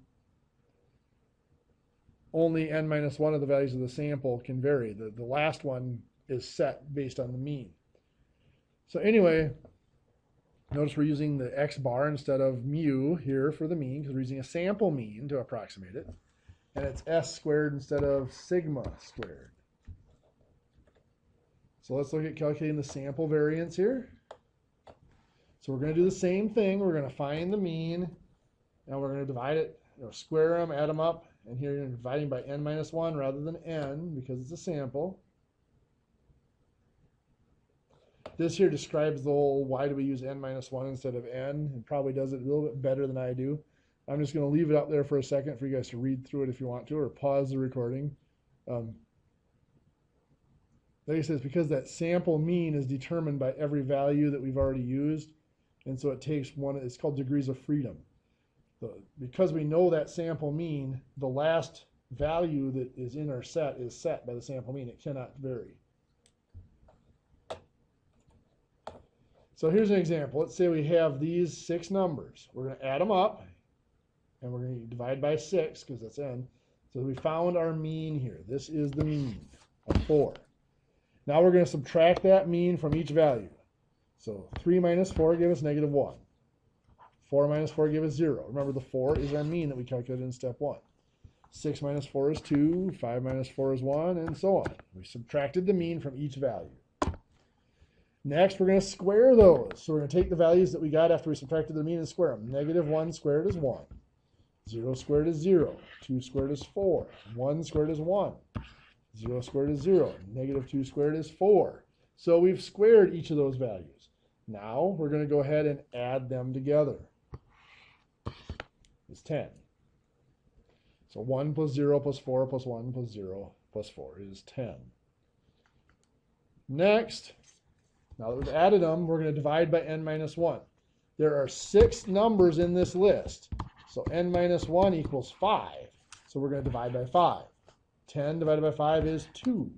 only n minus 1 of the values of the sample can vary. The last one is set based on the mean. So anyway, notice we're using the x bar instead of mu here for the mean because we're using a sample mean to approximate it. And it's s squared instead of sigma squared. So let's look at calculating the sample variance here. So we're going to do the same thing. We're going to find the mean, and we're going to divide it, square them, add them up, and here you're dividing by n minus 1 rather than n because it's a sample. This here describes the whole why do we use n minus 1 instead of n. It probably does it a little bit better than I do. I'm just going to leave it up there for a second for you guys to read through it if you want to, or pause the recording. Like I said, it's because that sample mean is determined by every value that we've already used, and so it takes one, it's called degrees of freedom. Because we know that sample mean, the last value that is in our set is set by the sample mean. It cannot vary. So here's an example. Let's say we have these 6 numbers. We're going to add them up, and we're going to divide by 6 because that's n. So we found our mean here. This is the mean of 4. Now we're going to subtract that mean from each value. So 3 minus 4 give us negative 1. 4 minus 4 give us 0. Remember, the 4 is our mean that we calculated in step 1. 6 minus 4 is 2. 5 minus 4 is 1, and so on. We subtracted the mean from each value. Next, we're going to square those. So we're going to take the values that we got after we subtracted the mean and square them. Negative 1 squared is 1. 0 squared is 0. 2 squared is 4. 1 squared is 1. 0 squared is 0. Negative 2 squared is 4. So we've squared each of those values. Now we're going to go ahead and add them together. It's 10. So 1 plus 0 plus 4 plus 1 plus 0 plus 4 is 10. Next, now that we've added them, we're going to divide by n minus 1. There are 6 numbers in this list. So n minus 1 equals 5. So we're going to divide by 5. 10 divided by 5 is 2.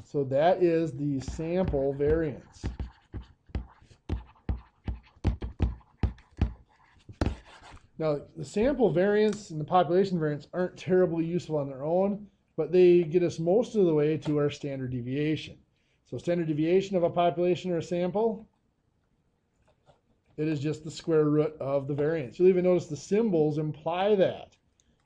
So that is the sample variance. Now, the sample variance and the population variance aren't terribly useful on their own, but they get us most of the way to our standard deviation. So standard deviation of a population or a sample, it is just the square root of the variance. You'll even notice the symbols imply that.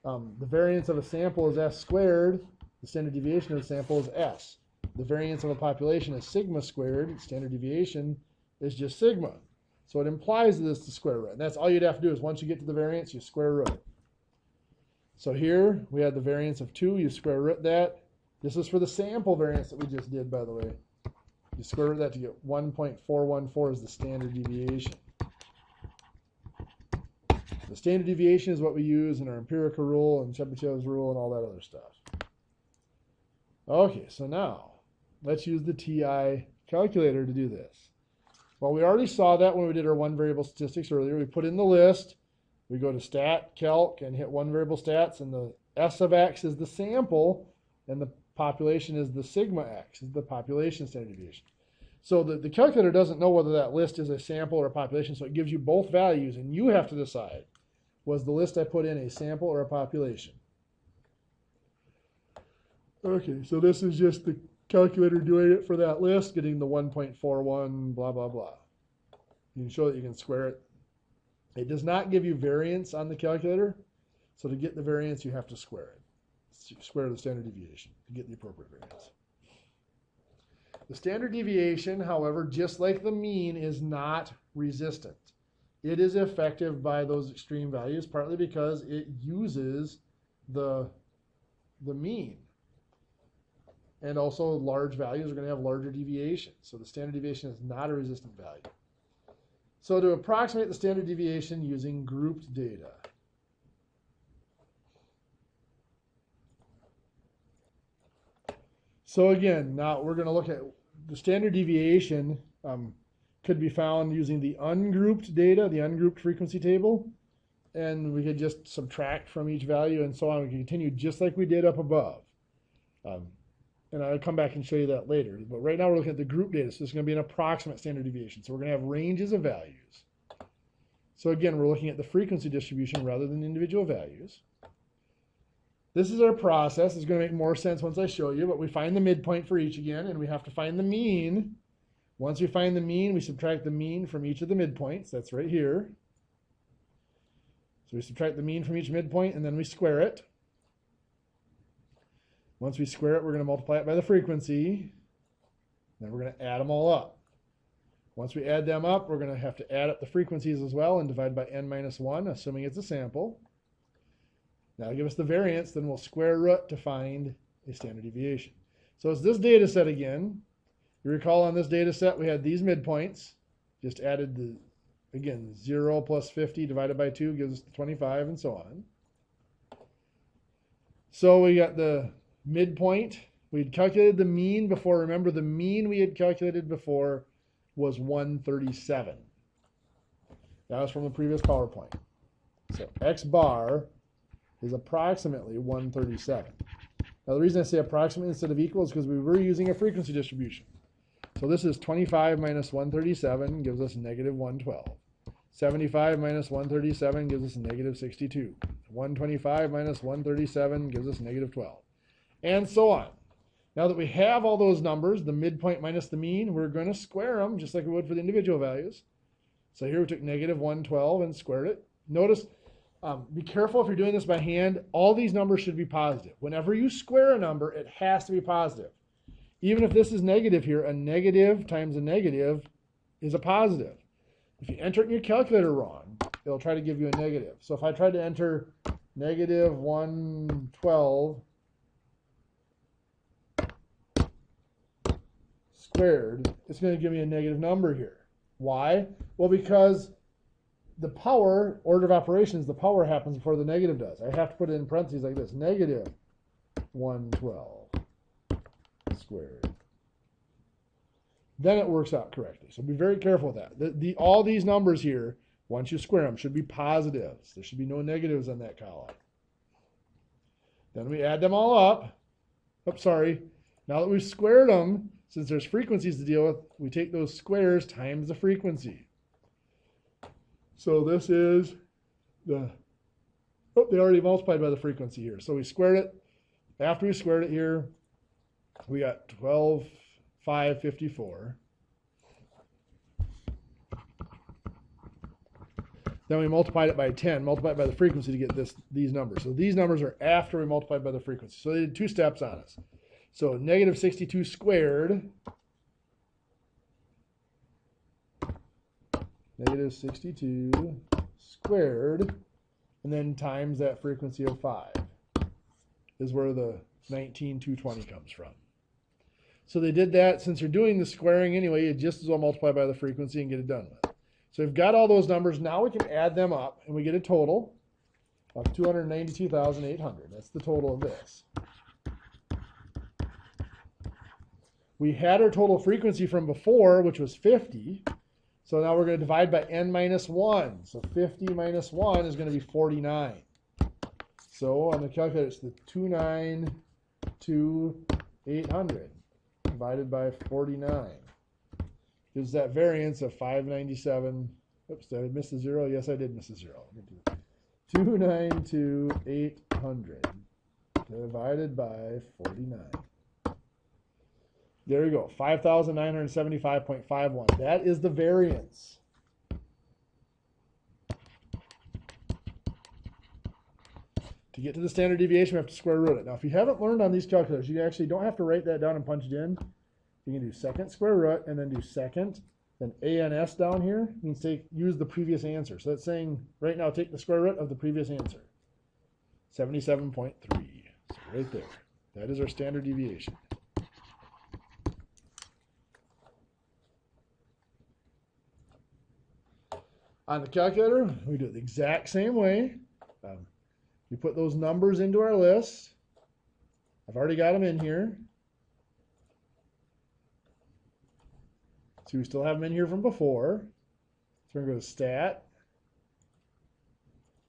The variance of a sample is s squared. The standard deviation of the sample is s. The variance of a population is sigma squared. Standard deviation is just sigma. So it implies that it's the square root. And that's all you'd have to do is once you get to the variance, you square root it. So here we had the variance of 2. You square root that. This is for the sample variance that we just did, by the way. You square root that to get 1.414 is the standard deviation. The standard deviation is what we use in our empirical rule and Chebyshev's rule and all that other stuff. Okay, so now let's use the TI calculator to do this. Well, we already saw that when we did our one variable statistics earlier. We put in the list, we go to stat, calc, and hit one variable stats, and the S of X is the sample, and the population is the sigma X, is the population standard deviation. So the calculator doesn't know whether that list is a sample or a population, so it gives you both values, and you have to decide, was the list I put in a sample or a population? Okay, so this is just the calculator doing it for that list, getting the 1.41, blah, blah, blah. You can show that you can square it. It does not give you variance on the calculator, so to get the variance, you have to square it. Square the standard deviation to get the appropriate variance. The standard deviation, however, just like the mean, is not resistant. It is effective by those extreme values, partly because it uses the mean. And also large values are going to have larger deviations. So the standard deviation is not a resistant value. So to approximate the standard deviation using grouped data. So again, now we're going to look at the standard deviation could be found using the ungrouped data, the ungrouped frequency table. And we could just subtract from each value and so on. We can continue just like we did up above. and I'll come back and show you that later. But right now we're looking at the group data, so it's going to be an approximate standard deviation. So we're going to have ranges of values. So again, we're looking at the frequency distribution rather than individual values. This is our process. It's going to make more sense once I show you, but we find the midpoint for each again, and we have to find the mean. Once we find the mean, we subtract the mean from each of the midpoints. That's right here. So we subtract the mean from each midpoint, and then we square it. Once we square it, we're going to multiply it by the frequency. Then we're going to add them all up. Once we add them up, we're going to have to add up the frequencies as well and divide by n minus 1, assuming it's a sample. That'll give us the variance. Then we'll square root to find a standard deviation. So it's this data set again. You recall on this data set, we had these midpoints. Just added the, again, 0 plus 50 divided by 2 gives us 25 and so on. So we got the midpoint. We'd calculated the mean before. Remember, the mean we had calculated before was 137. That was from the previous PowerPoint. So x bar is approximately 137. Now the reason I say approximately instead of equal is because we were using a frequency distribution. So this is 25 minus 137 gives us negative 112. 75 minus 137 gives us negative 62. 125 minus 137 gives us negative 12. And so on. Now that we have all those numbers, the midpoint minus the mean, we're going to square them just like we would for the individual values. So here we took negative 112 and squared it. Notice, be careful if you're doing this by hand. All these numbers should be positive. Whenever you square a number, it has to be positive. Even if this is negative here, a negative times a negative is a positive. If you enter it in your calculator wrong, it'll try to give you a negative. So if I tried to enter negative 112 squared, it's going to give me a negative number here. Why? Well, because the power, order of operations, the power happens before the negative does. I have to put it in parentheses like this, negative 112 squared. Then it works out correctly. So be very careful with that. All these numbers here, once you square them, should be positives. There should be no negatives on that column. Then we add them all up. Oops, sorry. Now that we've squared them, since there's frequencies to deal with, we take those squares times the frequency. So this is the, oh, they already multiplied by the frequency here. So we squared it. After we squared it here, we got 12,554. Then we multiplied it by 10, multiplied by the frequency to get these numbers. So these numbers are after we multiplied by the frequency. So they did two steps on us. So negative 62 squared, negative 62 squared, and then times that frequency of 5 is where the 19,220 comes from. So they did that. Since you're doing the squaring anyway, you just as well multiply by the frequency and get it done with. So we've got all those numbers. Now we can add them up, and we get a total of 292,800. That's the total of this. We had our total frequency from before, which was 50. So now we're going to divide by n minus 1. So 50 minus 1 is going to be 49. So on the calculator, it's the 292,800 divided by 49. Gives that variance of 597. Oops, did I miss a 0? Yes, I did miss a 0. 292,800 divided by 49. There you go, 5,975.51. That is the variance. To get to the standard deviation, we have to square root it. Now, if you haven't learned on these calculators, you actually don't have to write that down and punch it in. You can do second square root and then do second. Then ANS down here means use the previous answer. So that's saying right now take the square root of the previous answer. 77.3. So right there. That is our standard deviation. On the calculator, we do it the exact same way. We put those numbers into our list. I've already got them in here. So we still have them in here from before. So we're going to go to Stat,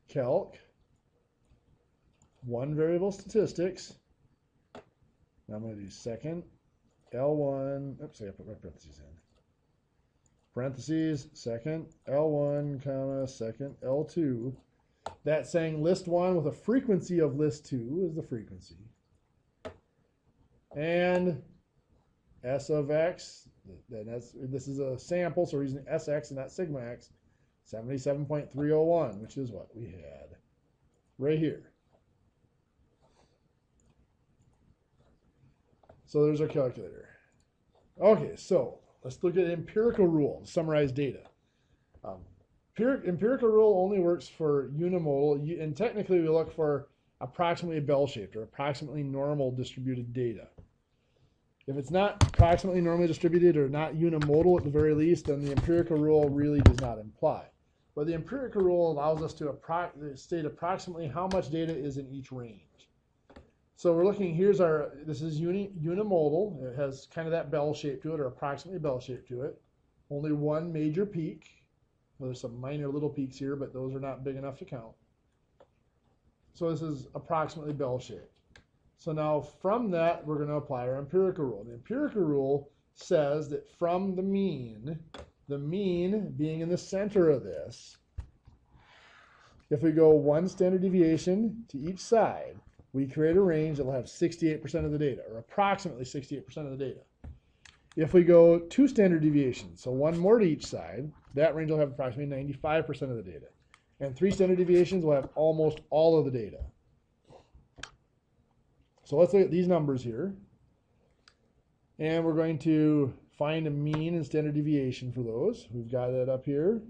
Calc, one variable statistics. Now I'm going to do second L1, oops, I got to put my parentheses in. Parentheses, second L1, comma, second L2. That's saying list 1 with a frequency of list 2 is the frequency. And S of X, this is a sample, so we're using SX and not sigma X, 77.301, which is what we had right here. So there's our calculator. Okay, so let's look at empirical rule, summarize data. Empirical rule only works for unimodal, and technically we look for approximately bell-shaped or approximately normal distributed data. If it's not approximately normally distributed or not unimodal at the very least, then the empirical rule really does not apply. But the empirical rule allows us to state approximately how much data is in each range. So we're looking, this is unimodal. It has kind of that bell shape to it, or approximately bell shape to it. Only one major peak. Well, there's some minor little peaks here, but those are not big enough to count. So this is approximately bell shaped. So now from that, we're going to apply our empirical rule. The empirical rule says that from the mean being in the center of this, if we go one standard deviation to each side, we create a range that will have 68% of the data, or approximately 68% of the data. If we go 2 standard deviations, so one more to each side, that range will have approximately 95% of the data. And 3 standard deviations will have almost all of the data. So let's look at these numbers here. And we're going to find a mean and standard deviation for those. We've got that up here.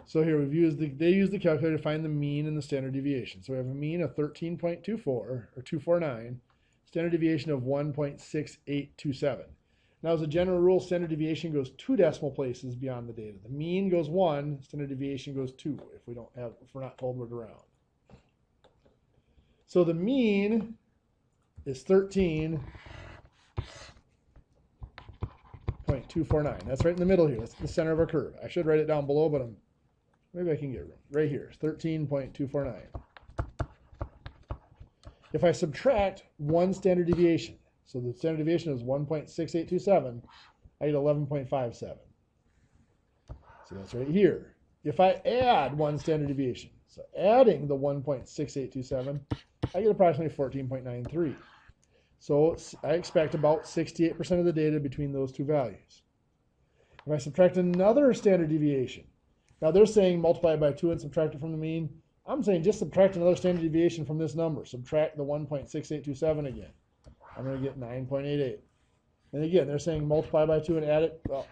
So here they use the calculator to find the mean and the standard deviation. So we have a mean of 13.24 or 249, standard deviation of 1.6827. Now as a general rule, standard deviation goes 2 decimal places beyond the data. The mean goes 1, standard deviation goes 2 if we're not told we're around. So the mean is 13.249. That's right in the middle here. That's the center of our curve. I should write it down below, but maybe I can get it right here. 13.249. If I subtract 1 standard deviation, so the standard deviation is 1.6827, I get 11.57. So that's right here. If I add 1 standard deviation, so adding the 1.6827, I get approximately 14.93. So I expect about 68% of the data between those two values. If I subtract another standard deviation, now they're saying multiply by 2 and subtract it from the mean. I'm saying just subtract another standard deviation from this number. Subtract the 1.6827 again. I'm going to get 9.88. And again, they're saying multiply by 2 and add it. Well,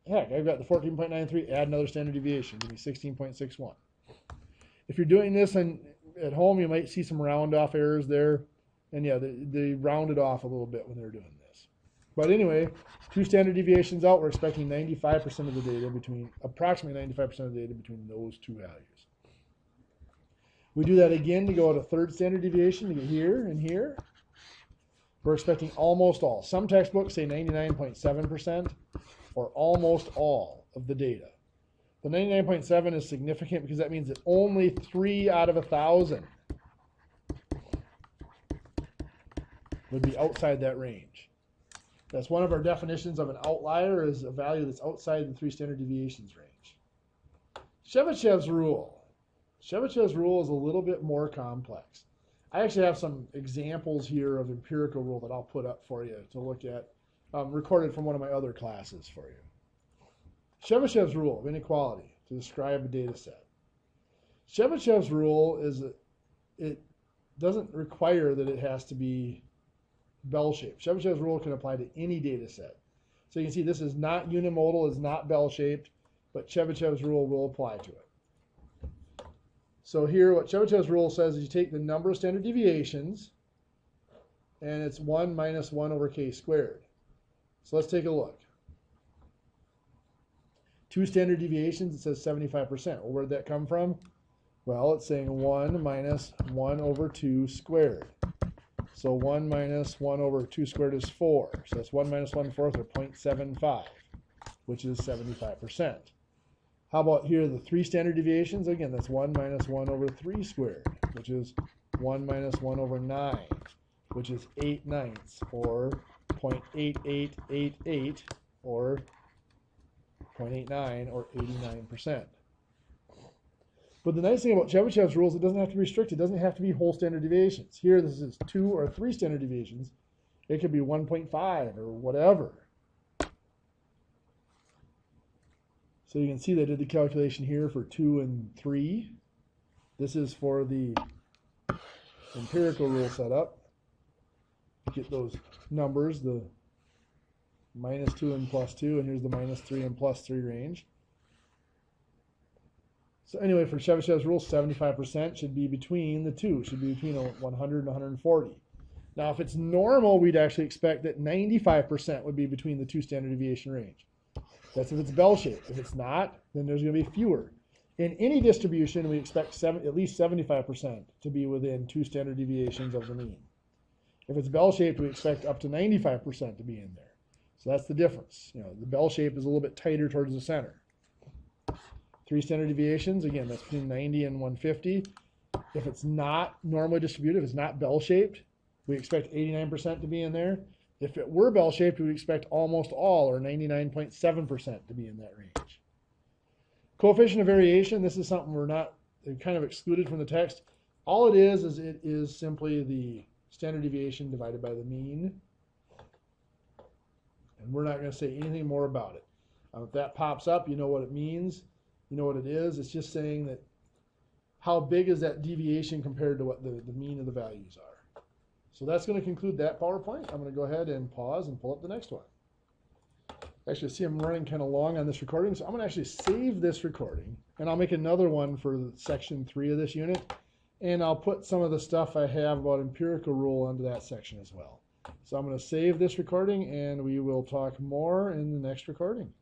heck, I've got the 14.93, add another standard deviation, give me 16.61. If you're doing this at home, you might see some round off errors there. And yeah, they rounded off a little bit when they're doing this. But anyway, 2 standard deviations out, we're expecting 95% of the data approximately 95% of the data between those 2 values. We do that again to go at a 3rd standard deviation to get here and here. We're expecting almost all. Some textbooks say 99.7% or almost all of the data. The 99.7 is significant because that means that only 3 out of 1,000 would be outside that range. That's one of our definitions of an outlier, is a value that's outside the 3 standard deviations range. Chebyshev's rule. Chebyshev's rule is a little bit more complex. I actually have some examples here of empirical rule that I'll put up for you to look at, recorded from one of my other classes for you. Chebyshev's rule of inequality to describe a data set. Chebyshev's rule is that it doesn't require that it has to be bell-shaped. Chebyshev's rule can apply to any data set. So you can see this is not unimodal, is not bell-shaped, but Chebyshev's rule will apply to it. So here, what Chebyshev's rule says is you take the number of standard deviations, and it's 1 minus 1 over k squared. So let's take a look. 2 standard deviations, it says 75%. Well, where did that come from? Well, it's saying 1 minus 1 over 2 squared. So 1 minus 1 over 2 squared is 4. So that's 1 minus 1/4, or 0.75, which is 75%. How about here, the 3 standard deviations? Again, that's 1 minus 1 over 3 squared, which is 1 minus 1 over 9, which is 8/9, or 0.8888, or 0.89, or 89%. But the nice thing about Chebyshev's rules, it doesn't have to be restricted. It doesn't have to be whole standard deviations. Here, this is 2 or 3 standard deviations. It could be 1.5 or whatever. So you can see they did the calculation here for 2 and 3. This is for the empirical rule setup. Get those numbers, the -2 and +2, and here's the -3 and +3 range. So anyway, for Chebyshev's rule, 75% should be between the two, should be between 100 and 140. Now, if it's normal, we'd actually expect that 95% would be between the 2 standard deviation range. That's if it's bell-shaped. If it's not, then there's going to be fewer. In any distribution, we expect at least 75% to be within 2 standard deviations of the mean. If it's bell-shaped, we expect up to 95% to be in there. So that's the difference. You know, the bell shape is a little bit tighter towards the center. 3 standard deviations, again, that's between 90 and 150. If it's not normally distributed, if it's not bell-shaped, we expect 89% to be in there. If it were bell-shaped, we would expect almost all, or 99.7%, to be in that range. Coefficient of variation, this is something we're kind of excluded from the text. All it is simply the standard deviation divided by the mean. And we're not going to say anything more about it. If that pops up, you know what it means. You know what it is. It's just saying that how big is that deviation compared to what the mean of the values are. So that's going to conclude that PowerPoint. I'm going to go ahead and pause and pull up the next one. Actually, see I'm running kind of long on this recording, so I'm going to actually save this recording, and I'll make another one for section 3 of this unit, and I'll put some of the stuff I have about empirical rule onto that section as well. So I'm going to save this recording, and we will talk more in the next recording.